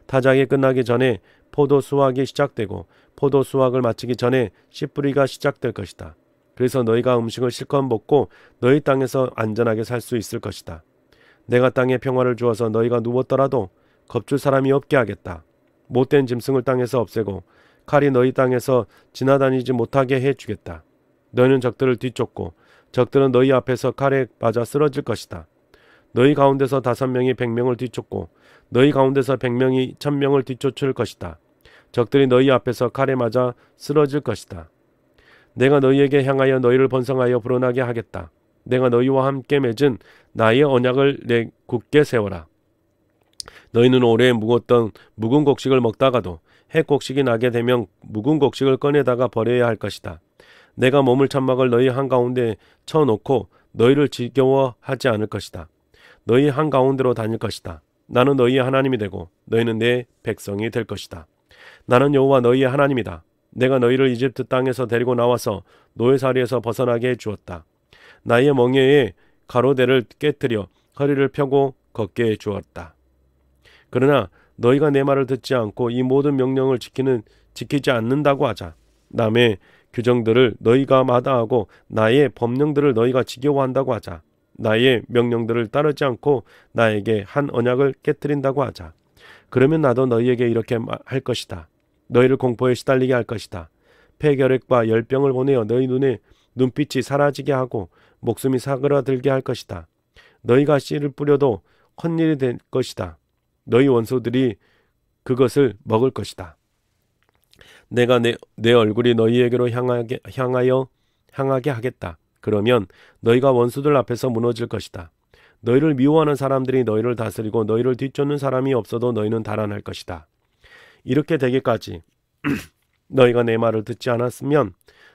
타작이 끝나기 전에 포도 수확이 시작되고 포도 수확을 마치기 전에 씨뿌리가 시작될 것이다. 그래서 너희가 음식을 실컷 먹고 너희 땅에서 안전하게 살 수 있을 것이다. 내가 땅에 평화를 주어서 너희가 누웠더라도 겁줄 사람이 없게 하겠다. 못된 짐승을 땅에서 없애고 칼이 너희 땅에서 지나다니지 못하게 해주겠다. 너희는 적들을 뒤쫓고 적들은 너희 앞에서 칼에 맞아 쓰러질 것이다. 너희 가운데서 5명이 100명을 뒤쫓고 너희 가운데서 100명이 1000명을 뒤쫓을 것이다. 적들이 너희 앞에서 칼에 맞아 쓰러질 것이다. 내가 너희에게 향하여 너희를 번성하여 불어나게 하겠다. 내가 너희와 함께 맺은 나의 언약을 굳게 세워라. 너희는 오래 묵었던 묵은 곡식을 먹다가도 해 곡식이 나게 되면 묵은 곡식을 꺼내다가 버려야 할 것이다. 내가 몸을 천막을 너희 한가운데 쳐놓고 너희를 지겨워하지 않을 것이다. 너희 한가운데로 다닐 것이다. 나는 너희의 하나님이 되고 너희는 내 백성이 될 것이다. 나는 여호와 너희의 하나님이다. 내가 너희를 이집트 땅에서 데리고 나와서 노예살이에서 벗어나게 해주었다. 나의 멍에에 가로대를 깨뜨려 허리를 펴고 걷게 해주었다. 그러나 너희가 내 말을 듣지 않고 이 모든 명령을 지키지 않는다고 하자. 남의 규정들을 너희가 마다하고 나의 법령들을 너희가 지겨워한다고 하자. 나의 명령들을 따르지 않고 나에게 한 언약을 깨뜨린다고 하자. 그러면 나도 너희에게 이렇게 할 것이다. 너희를 공포에 시달리게 할 것이다. 폐결핵과 열병을 보내어 너희 눈빛이 사라지게 하고 목숨이 사그라들게 할 것이다. 너희가 씨를 뿌려도 헛일이 될 것이다. 너희 원수들이 그것을 먹을 것이다. 내가 내 얼굴이 너희에게로 향하게 하겠다. 그러면 너희가 원수들 앞에서 무너질 것이다. 너희를 미워하는 사람들이 너희를 다스리고 너희를 뒤쫓는 사람이 없어도 너희는 달아날 것이다. 이렇게 되기까지 너희가 내 말을 듣지 않았으면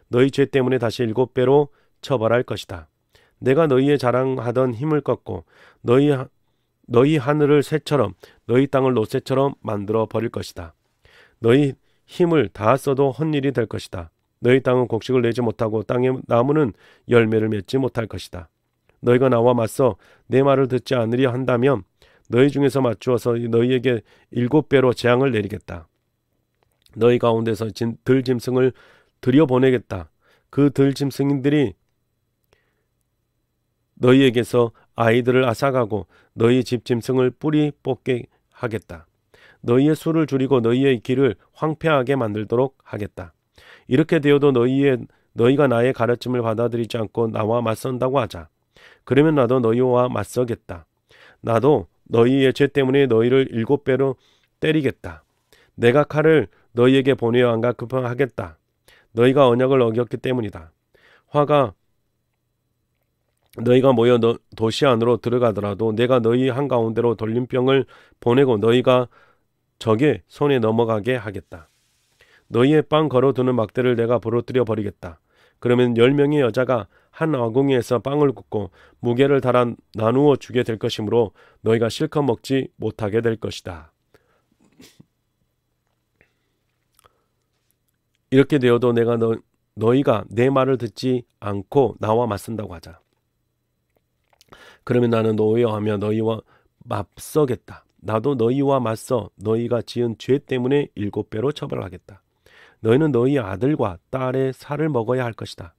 너희 죄 때문에 다시 7배로 처벌할 것이다. 내가 너희의 자랑하던 힘을 꺾고 너희 하늘을 새처럼 너희 땅을 노새처럼 만들어 버릴 것이다. 너희 힘을 다 써도 헛일이 될 것이다. 너희 땅은 곡식을 내지 못하고 땅의 나무는 열매를 맺지 못할 것이다. 너희가 나와 맞서 내 말을 듣지 않으려 한다면 너희 중에서 맞추어서 너희에게 7배로 재앙을 내리겠다. 너희 가운데서 들짐승을 들여보내겠다. 그 들짐승들이 너희에게서 아이들을 앗아가고 너희 집 짐승을 뿌리 뽑게 하겠다. 너희의 수를 줄이고 너희의 길을 황폐하게 만들도록 하겠다. 이렇게 되어도 너희가 나의 가르침을 받아들이지 않고 나와 맞선다고 하자. 그러면 나도 너희와 맞서겠다. 나도 너희의 죄 때문에 너희를 7배로 때리겠다. 내가 칼을 너희에게 보내어 안가급하겠다. 너희가 언약을 어겼기 때문이다. 너희가 모여 도시 안으로 들어가더라도 내가 너희 한가운데로 돌림병을 보내고 너희가 적의 손에 넘어가게 하겠다. 너희의 빵 걸어두는 막대를 내가 부러뜨려 버리겠다. 그러면 10명의 여자가 한 아궁이에서 빵을 굽고 무게를 달아 나누어 주게 될 것이므로 너희가 실컷 먹지 못하게 될 것이다. 이렇게 되어도 너희가 내 말을 듣지 않고 나와 맞선다고 하자. 그러면 나는 노여하며 너희와 맞서겠다. 나도 너희와 맞서 너희가 지은 죄 때문에 7배로 처벌하겠다. 너희는 너희 아들과 딸의 살을 먹어야 할 것이다.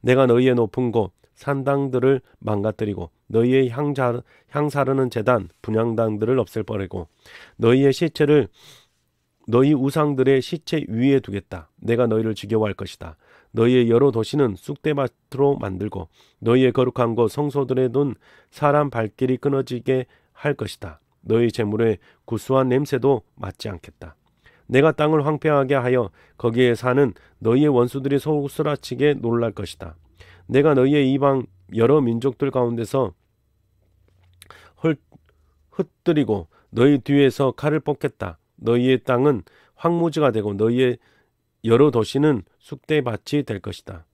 내가 너희의 높은 곳 산당들을 망가뜨리고 너희의 향사르는 제단 분향당들을 없앨버리고 너희의 시체를 너희 우상들의 시체 위에 두겠다. 내가 너희를 지겨워할 것이다. 너희의 여러 도시는 쑥대밭으로 만들고 너희의 거룩한 곳 성소들에 둔 사람 발길이 끊어지게 할 것이다. 너희 재물의 구수한 냄새도 맞지 않겠다. 내가 땅을 황폐하게 하여 거기에 사는 너희의 원수들이 소스라치게 놀랄 것이다. 내가 너희의 이방 여러 민족들 가운데서 흩뜨리고 너희 뒤에서 칼을 뽑겠다. 너희의 땅은 황무지가 되고 너희의 여러 도시는 쑥대밭이 될 것이다.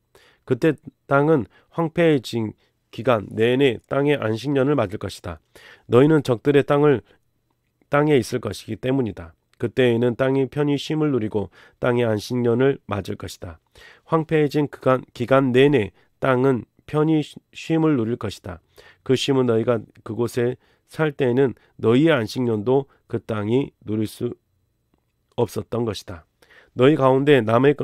그때 땅은 황폐해진 기간 내내 땅의 안식년을 맞을 것이다. 너희는 적들의 땅에 있을 것이기 때문이다. 그때에는 땅이 편히 쉼을 누리고 땅의 안식년을 맞을 것이다. 황폐해진 기간 내내 땅은 편히 쉼을 누릴 것이다. 그 쉼은 너희가 그곳에 살 때에는 너희의 안식년도 그 땅이 누릴 수 없었던 것이다. 너희 가운데 남의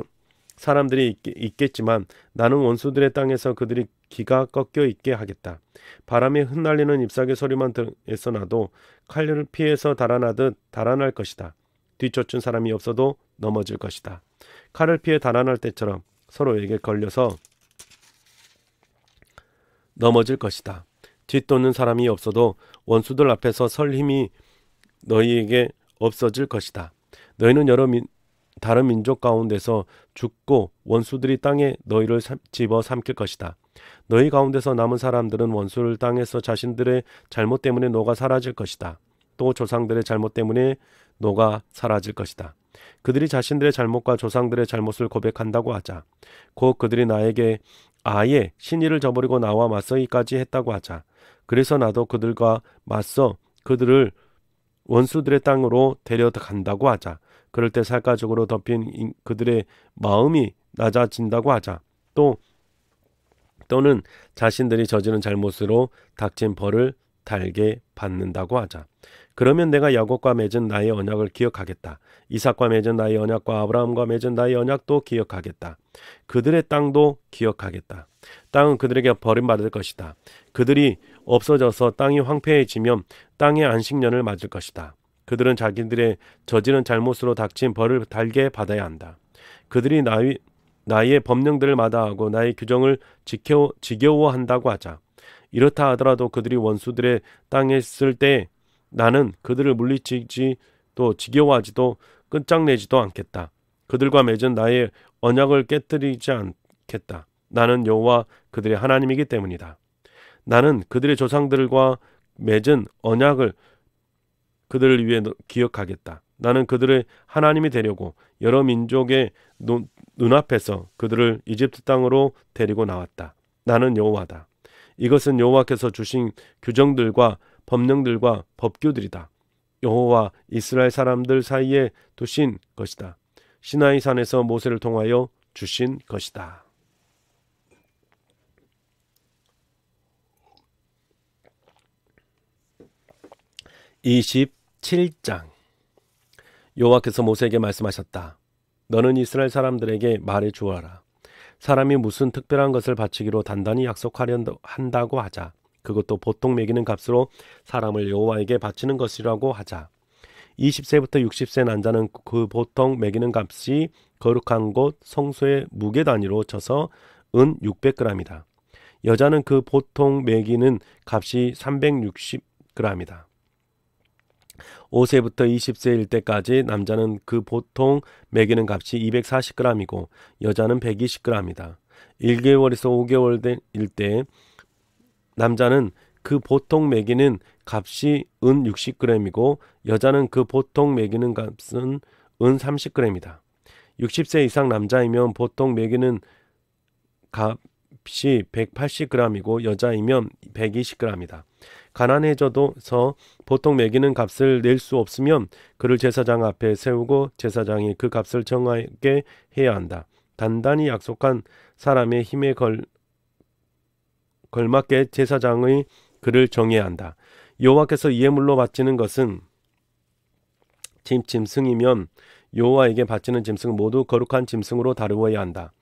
사람들이 있겠지만 나는 원수들의 땅에서 그들이 기가 꺾여 있게 하겠다. 바람에 흩날리는 잎사귀 소리만 들에서 나도 칼을 피해서 달아나듯 달아날 것이다. 뒤쫓은 사람이 없어도 넘어질 것이다. 칼을 피해 달아날 때처럼 서로에게 걸려서 넘어질 것이다. 뒤쫓는 사람이 없어도 원수들 앞에서 설 힘이 너희에게 없어질 것이다. 너희는 다른 민족 가운데서 죽고 원수들이 땅에 너희를 집어 삼킬 것이다. 너희 가운데서 남은 사람들은 원수를 땅에서 자신들의 잘못 때문에 녹아 사라질 것이다. 언약도 조상들의 잘못 때문에 녹아 사라질 것이다. 그들이 자신들의 잘못과 조상들의 잘못을 고백한다고 하자. 곧 그들이 나에게 아예 신의를 저버리고 나와 맞서기까지 했다고 하자. 그래서 나도 그들과 맞서 그들을 원수들의 땅으로 데려간다고 하자. 그럴 때 살가죽으로 덮인 그들의 마음이 낮아진다고 하자. 또는 자신들이 저지른 잘못으로 닥친 벌을 달게 받는다고 하자. 그러면 내가 야곱과 맺은 나의 언약을 기억하겠다. 이삭과 맺은 나의 언약과 아브라함과 맺은 나의 언약도 기억하겠다. 그들의 땅도 기억하겠다. 땅은 그들에게 버림받을 것이다. 그들이 없어져서 땅이 황폐해지면 땅의 안식년을 맞을 것이다. 그들은 자기들의 저지른 잘못으로 닥친 벌을 달게 받아야 한다. 그들이 나의 법령들을 마다하고 나의 규정을 지겨워한다고 하자. 이렇다 하더라도 그들이 원수들의 땅에 있을 때 나는 그들을 물리치지도 지겨워하지도 끝장내지도 않겠다. 그들과 맺은 나의 언약을 깨뜨리지 않겠다. 나는 여호와 그들의 하나님이기 때문이다. 나는 그들의 조상들과 맺은 언약을 그들을 위해 기억하겠다. 나는 그들의 하나님이 되려고 여러 민족의 눈앞에서 그들을 이집트 땅으로 데리고 나왔다. 나는 여호와다. 이것은 여호와께서 주신 규정들과 법령들과 법규들이다. 여호와 이스라엘 사람들 사이에 두신 것이다. 시나이 산에서 모세를 통하여 주신 것이다. 27장. 여호와께서 모세에게 말씀하셨다. 너는 이스라엘 사람들에게 말해 주어라. 사람이 무슨 특별한 것을 바치기로 단단히 약속하려 한다고 하자. 그것도 보통 매기는 값으로 사람을 여호와에게 바치는 것이라고 하자. 20세부터 60세 난자는 그 보통 매기는 값이 거룩한 곳 성소의 무게 단위로 쳐서 은 600g이다. 여자는 그 보통 매기는 값이 360g이다. 5세부터 20세일 때까지 남자는 그 보통 매기는 값이 240g이고 여자는 120g이다. 1개월에서 5개월일 때 남자는 그 보통 매기는 값이 은 60g이고 여자는 그 보통 매기는 값은 은 30g이다. 60세 이상 남자이면 보통 매기는 값이 180g이고 여자이면 120g이다. 가난해져서 보통 매기는 값을 낼 수 없으면 그를 제사장 앞에 세우고 제사장이 그 값을 정하게 해야 한다. 단단히 약속한 사람의 힘에 걸맞게 제사장의 그를 정해야 한다. 여호와께서 예물로 바치는 것은 짐승이면 여호와에게 바치는 짐승은 모두 거룩한 짐승으로 다루어야 한다.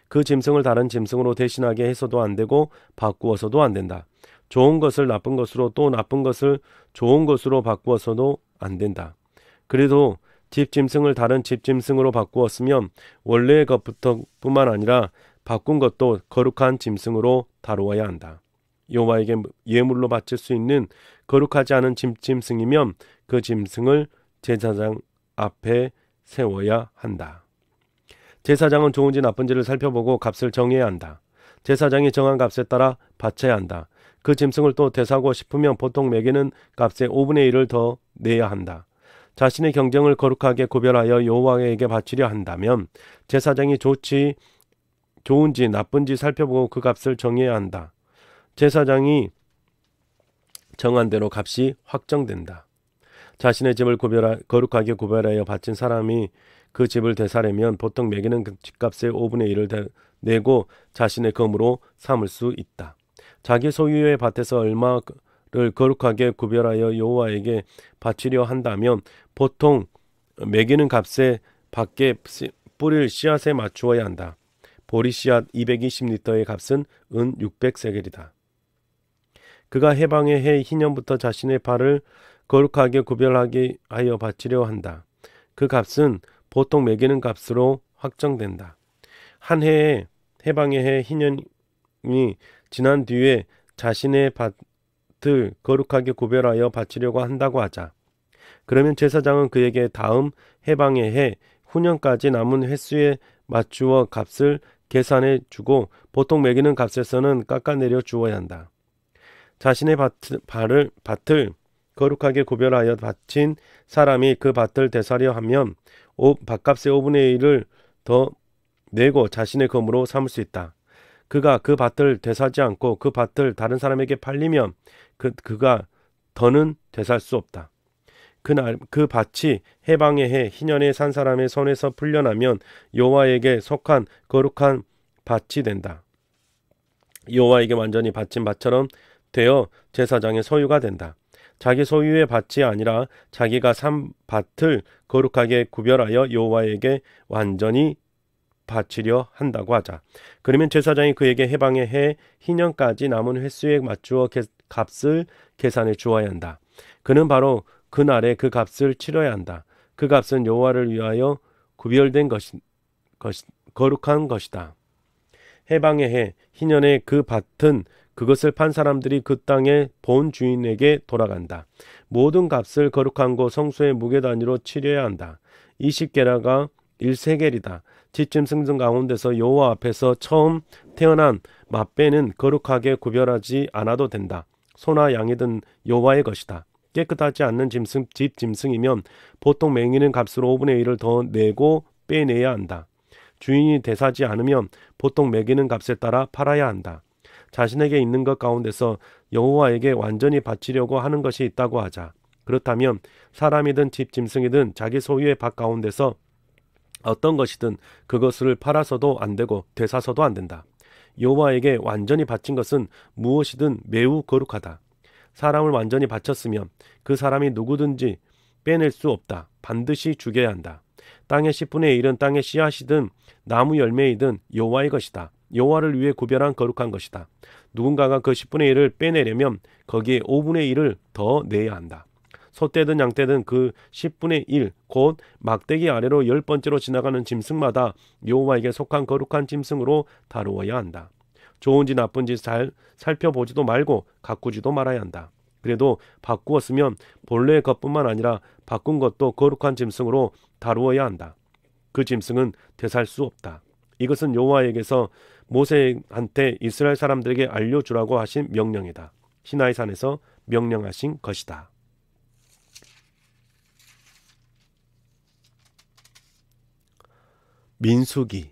그 짐승을 다른 짐승으로 대신하게 해서도 안 되고 바꾸어서도 안 된다. 좋은 것을 나쁜 것으로 또 나쁜 것을 좋은 것으로 바꾸어서도 안 된다. 그래도 집짐승을 다른 집짐승으로 바꾸었으면 원래의 것부터뿐만 아니라 바꾼 것도 거룩한 짐승으로 다루어야 한다. 여호와에게 예물로 바칠 수 있는 거룩하지 않은 짐승이면 그 짐승을 제사장 앞에 세워야 한다. 제사장은 좋은지 나쁜지를 살펴보고 값을 정해야 한다. 제사장이 정한 값에 따라 바쳐야 한다. 그 짐승을 또 되사고 싶으면 보통 매기는 값의 5분의 1을 더 내야 한다. 자신의 경정을 거룩하게 구별하여 여호와에게 바치려 한다면 제사장이 좋은지 나쁜지 살펴보고 그 값을 정해야 한다. 제사장이 정한 대로 값이 확정된다. 자신의 집을 거룩하게 구별하여 바친 사람이 그 집을 되사려면 보통 매기는 집값의 5분의 1을 내고 자신의 검으로 삼을 수 있다. 자기 소유의 밭에서 얼마를 거룩하게 구별하여 여호와에게 바치려 한다면 보통 매기는 값에 밖에 뿌릴 씨앗에 맞추어야 한다. 보리 씨앗 220리터의 값은 은 600세겔이다. 그가 해방의 해 희년부터 자신의 발을 거룩하게 구별하게 하여 바치려 한다. 그 값은 보통 매기는 값으로 확정된다. 한 해에 해방의 해 희년이 지난 뒤에 자신의 밭을 거룩하게 구별하여 바치려고 한다고 하자. 그러면 제사장은 그에게 다음 해방의 해 후년까지 남은 횟수에 맞추어 값을 계산해 주고 보통 매기는 값에서는 깎아내려 주어야 한다. 자신의 밭을 거룩하게 구별하여 바친 사람이 그 밭을 되살려 하면 밭값의 5분의 1을 더 내고 자신의 검으로 삼을 수 있다. 그가 그 밭을 되사지 않고 그 밭을 다른 사람에게 팔리면 그가 더는 되살 수 없다. 그날 그 밭이 해방의 해 희년에 산 사람의 손에서 풀려나면 여호와에게 속한 거룩한 밭이 된다. 여호와에게 완전히 바친 밭처럼 되어 제사장의 소유가 된다. 자기 소유의 밭이 아니라 자기가 산 밭을 거룩하게 구별하여 여호와에게 완전히 바치려 한다고 하자. 그러면 제사장이 그에게 해방의 해 희년까지 남은 횟수에 맞추어 값을 계산해 주어야 한다. 그는 바로 그날에 그 값을 치러야 한다. 그 값은 여호와를 위하여 구별된 거룩한 것이다. 해방의 해 희년에 그 밭은 그것을 판 사람들이 그 땅의 본 주인에게 돌아간다. 모든 값을 거룩한 곳 성소의 무게 단위로 치려야 한다. 20게라가 1세겔이다. 집짐승 가운데서 여호와 앞에서 처음 태어난 맏배는 거룩하게 구별하지 않아도 된다. 소나 양이든 여호와의 것이다. 깨끗하지 않는 집 짐승이면 보통 맹인은 값으로 5분의 1을 더 내고 빼내야 한다. 주인이 대사지 않으면 보통 매기는 값에 따라 팔아야 한다. 자신에게 있는 것 가운데서 여호와에게 완전히 바치려고 하는 것이 있다고 하자. 그렇다면 사람이든 집 짐승이든 자기 소유의 밭 가운데서 어떤 것이든 그것을 팔아서도 안 되고 되사서도 안 된다. 여호와에게 완전히 바친 것은 무엇이든 매우 거룩하다. 사람을 완전히 바쳤으면 그 사람이 누구든지 빼낼 수 없다. 반드시 죽여야 한다. 땅의 10분의 1은 땅의 씨앗이든 나무 열매이든 여호와의 것이다. 여호와를 위해 구별한 거룩한 것이다. 누군가가 그 10분의 1을 빼내려면 거기에 5분의 1을 더 내야 한다. 소떼든 양떼든 그 10분의 1, 곧 막대기 아래로 10번째로 지나가는 짐승마다 여호와에게 속한 거룩한 짐승으로 다루어야 한다. 좋은지 나쁜지 잘 살펴보지도 말고 가꾸지도 말아야 한다. 그래도 바꾸었으면 본래의 것뿐만 아니라 바꾼 것도 거룩한 짐승으로 다루어야 한다. 그 짐승은 되살 수 없다. 이것은 여호와에게서 모세한테 이스라엘 사람들에게 알려주라고 하신 명령이다. 시나이 산에서 명령하신 것이다. 민수기.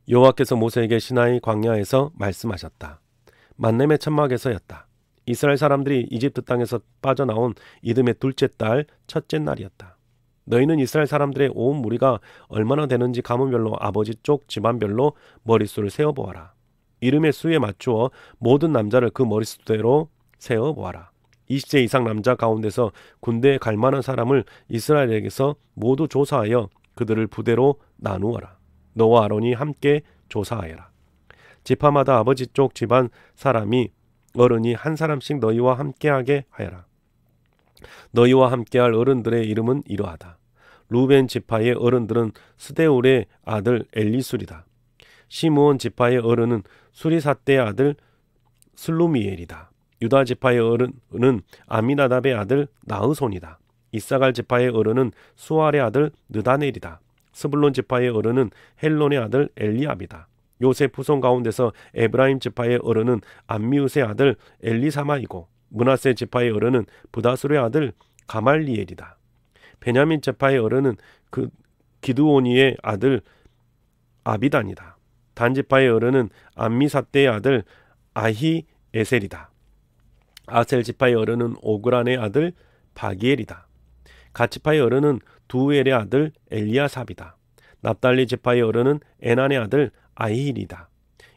여호와께서 모세에게 시나이 광야에서 말씀하셨다. 만nem의 천막에서였다. 이스라엘 사람들이 이집트 땅에서 빠져나온 이듬해 둘째 달 첫째 날이었다. 너희는 이스라엘 사람들의 온 무리가 얼마나 되는지 가문별로 아버지 쪽 집안별로 머릿수를 세어보아라. 이름의 수에 맞추어 모든 남자를 그 머릿수대로 세어보아라. 20세 이상 남자 가운데서 군대에 갈 만한 사람을 이스라엘에게서 모두 조사하여 그들을 부대로 나누어라. 너와 아론이 함께 조사하여라. 지파마다 아버지 쪽 집안 사람이 어른이 한 사람씩 너희와 함께하게 하여라. 너희와 함께할 어른들의 이름은 이러하다. 루벤 지파의 어른들은 스데울의 아들 엘리술이다. 시므온 지파의 어른은 수리사떼의 아들 슬루미엘이다. 유다 지파의 어른은 아미나답의 아들 나흐손이다. 이사갈 지파의 어른은 수알의 아들 느다넬이다. 스불론 지파의 어른은 헬론의 아들 엘리압이다. 요셉 후손 가운데서 에브라임 지파의 어른은 암미우스의 아들 엘리사마이고 므낫세 지파의 어른은 부다술의 아들 가말리엘이다. 베냐민 지파의 어른은 그 기드오니의 아들 아비단이다. 단 지파의 어른은 암미사떼의 아들 아히에셀이다. 아셀 지파의 어른은 오그란의 아들 바기엘이다. 갓 지파의 어른은 두엘의 아들 엘리아삽이다. 납달리 지파의 어른은 에난의 아들 아히일이다.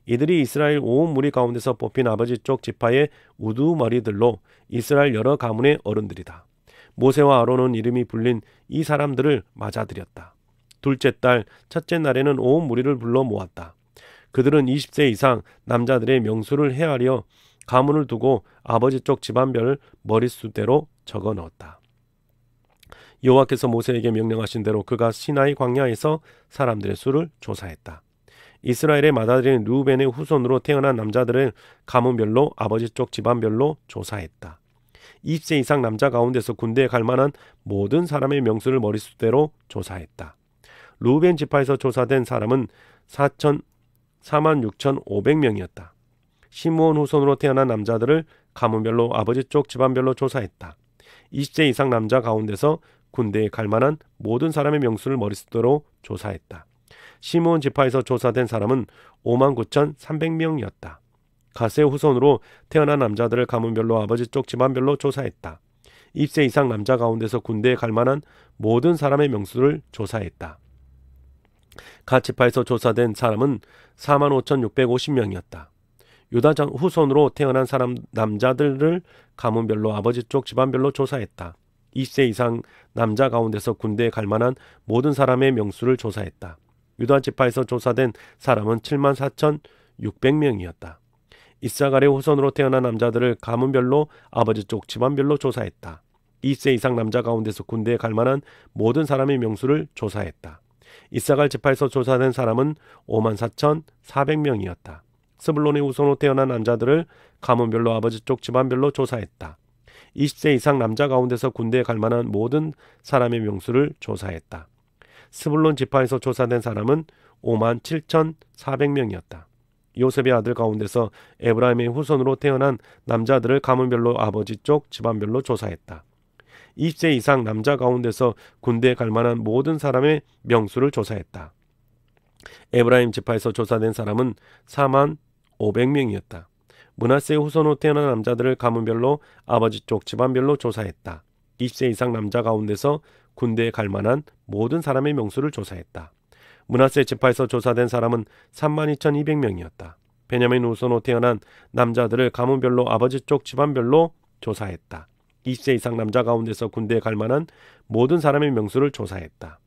이들이 이스라엘 온 무리 가운데서 뽑힌 아버지 쪽 지파의 우두머리들로 이스라엘 여러 가문의 어른들이다. 모세와 아론은 이름이 불린 이 사람들을 맞아들였다. 둘째 달 첫째 날에는 온 무리를 불러 모았다. 그들은 20세 이상 남자들의 명수를 헤아려 가문을 두고 아버지 쪽 집안별 머릿수대로 적어 넣었다. 여호와께서 모세에게 명령하신 대로 그가 시나이 광야에서 사람들의 수를 조사했다. 이스라엘의 맏아들인 르우벤의 후손으로 태어난 남자들을 가문별로 아버지 쪽 집안별로 조사했다. 20세 이상 남자 가운데서 군대에 갈 만한 모든 사람의 명수를 머릿수대로 조사했다. 르우벤 지파에서 조사된 사람은 46,500명이었다. 시므온 후손으로 태어난 남자들을 가문별로 아버지 쪽 집안별로 조사했다. 20세 이상 남자 가운데서 군대에 갈 만한 모든 사람의 명수를 머릿수로 조사했다. 시므온 지파에서 조사된 사람은 59,300명이었다. 가스의 후손으로 태어난 남자들을 가문별로 아버지 쪽 집안별로 조사했다. 20세 이상 남자 가운데서 군대에 갈 만한 모든 사람의 명수를 조사했다. 갓 지파에서 조사된 사람은 45,650명이었다. 유다 후손으로 태어난 남자들을 가문별로 아버지 쪽 집안별로 조사했다. 20세 이상 남자 가운데서 군대에 갈 만한 모든 사람의 명수를 조사했다. 유다 지파에서 조사된 사람은 74,600명이었다. 이사갈의 후손으로 태어난 남자들을 가문별로 아버지 쪽 집안별로 조사했다. 20세 이상 남자 가운데서 군대에 갈 만한 모든 사람의 명수를 조사했다. 이사갈 지파에서 조사된 사람은 54,400명이었다. 스불론의 후손으로 태어난 남자들을 가문별로 아버지 쪽 집안별로 조사했다. 20세 이상 남자 가운데서 군대에 갈 만한 모든 사람의 명수를 조사했다. 스불론 지파에서 조사된 사람은 57,400명이었다. 요셉의 아들 가운데서 에브라임의 후손으로 태어난 남자들을 가문별로 아버지 쪽 집안별로 조사했다. 20세 이상 남자 가운데서 군대에 갈 만한 모든 사람의 명수를 조사했다. 에브라임 지파에서 조사된 사람은 45,000명이었다. 므낫세의 후손으로 태어난 남자들을 가문별로 아버지 쪽 집안별로 조사했다. 20세 이상 남자 가운데서 군대에 갈 만한 모든 사람의 명수를 조사했다. 므낫세 지파에서 조사된 사람은 32,200명이었다. 베냐민 후손으로 태어난 남자들을 가문별로 아버지 쪽 집안별로 조사했다. 20세 이상 남자 가운데서 군대에 갈 만한 모든 사람의 명수를 조사했다.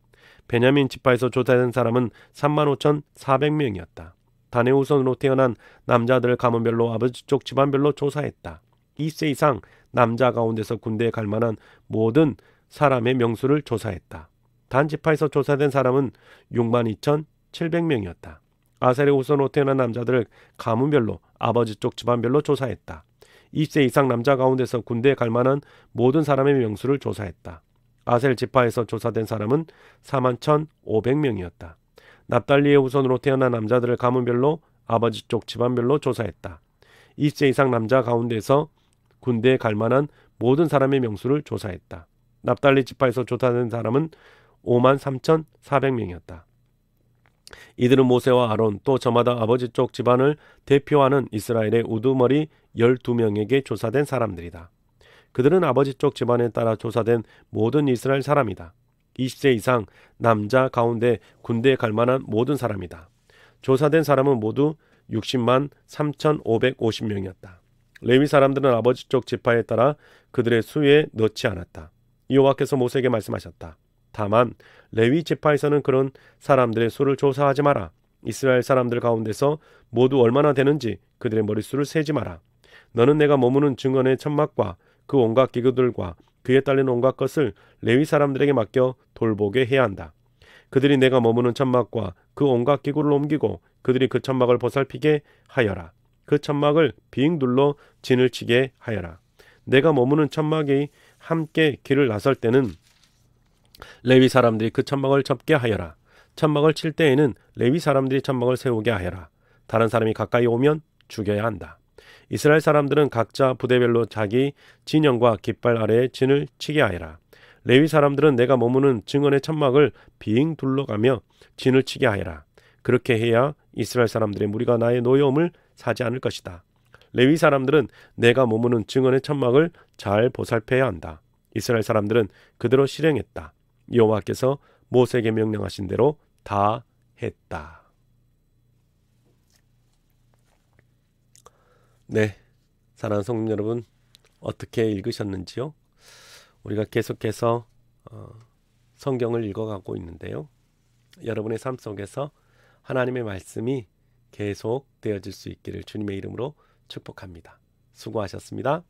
베냐민 지파에서 조사된 사람은 35,400명이었다. 단의 후손으로 태어난 남자들을 가문별로 아버지 쪽 집안별로 조사했다. 20세 이상 남자 가운데서 군대에 갈 만한 모든 사람의 명수를 조사했다. 단 지파에서 조사된 사람은 62,700명이었다. 아셀의 후손으로 태어난 남자들을 가문별로 아버지 쪽 집안별로 조사했다. 20세 이상 남자 가운데서 군대에 갈 만한 모든 사람의 명수를 조사했다. 아셀 지파에서 조사된 사람은 41,500명이었다. 납달리의 후손으로 태어난 남자들을 가문별로 아버지 쪽 집안별로 조사했다. 20세 이상 남자 가운데서 군대에 갈 만한 모든 사람의 명수를 조사했다. 납달리 지파에서 조사된 사람은 53,400명이었다. 이들은 모세와 아론 또 저마다 아버지 쪽 집안을 대표하는 이스라엘의 우두머리 12명에게 조사된 사람들이다. 그들은 아버지 쪽 집안에 따라 조사된 모든 이스라엘 사람이다. 20세 이상 남자 가운데 군대에 갈 만한 모든 사람이다. 조사된 사람은 모두 60만 3,550명이었다. 레위 사람들은 아버지 쪽 지파에 따라 그들의 수에 넣지 않았다. 여호와께서 모세에게 말씀하셨다. 다만 레위 지파에서는 그런 사람들의 수를 조사하지 마라. 이스라엘 사람들 가운데서 모두 얼마나 되는지 그들의 머릿수를 세지 마라. 너는 내가 머무는 증언의 천막과 그 온갖 기구들과 그에 딸린 온갖 것을 레위 사람들에게 맡겨 돌보게 해야 한다. 그들이 내가 머무는 천막과 그 온갖 기구를 옮기고 그들이 그 천막을 보살피게 하여라. 그 천막을 빙 둘러 진을 치게 하여라. 내가 머무는 천막이 함께 길을 나설 때는 레위 사람들이 그 천막을 접게 하여라. 천막을 칠 때에는 레위 사람들이 천막을 세우게 하여라. 다른 사람이 가까이 오면 죽여야 한다. 이스라엘 사람들은 각자 부대별로 자기 진영과 깃발 아래에 진을 치게 하여라. 레위 사람들은 내가 머무는 증언의 천막을 빙 둘러가며 진을 치게 하여라. 그렇게 해야 이스라엘 사람들의 무리가 나의 노여움을 사지 않을 것이다. 레위 사람들은 내가 머무는 증언의 천막을 잘 보살펴야 한다. 이스라엘 사람들은 그대로 실행했다. 여호와께서 모세에게 명령하신 대로 다 했다. 네, 사랑하는 성도 여러분, 어떻게 읽으셨는지요? 우리가 계속해서 성경을 읽어가고 있는데요. 여러분의 삶 속에서 하나님의 말씀이 계속 되어질 수 있기를 주님의 이름으로 축복합니다. 수고하셨습니다.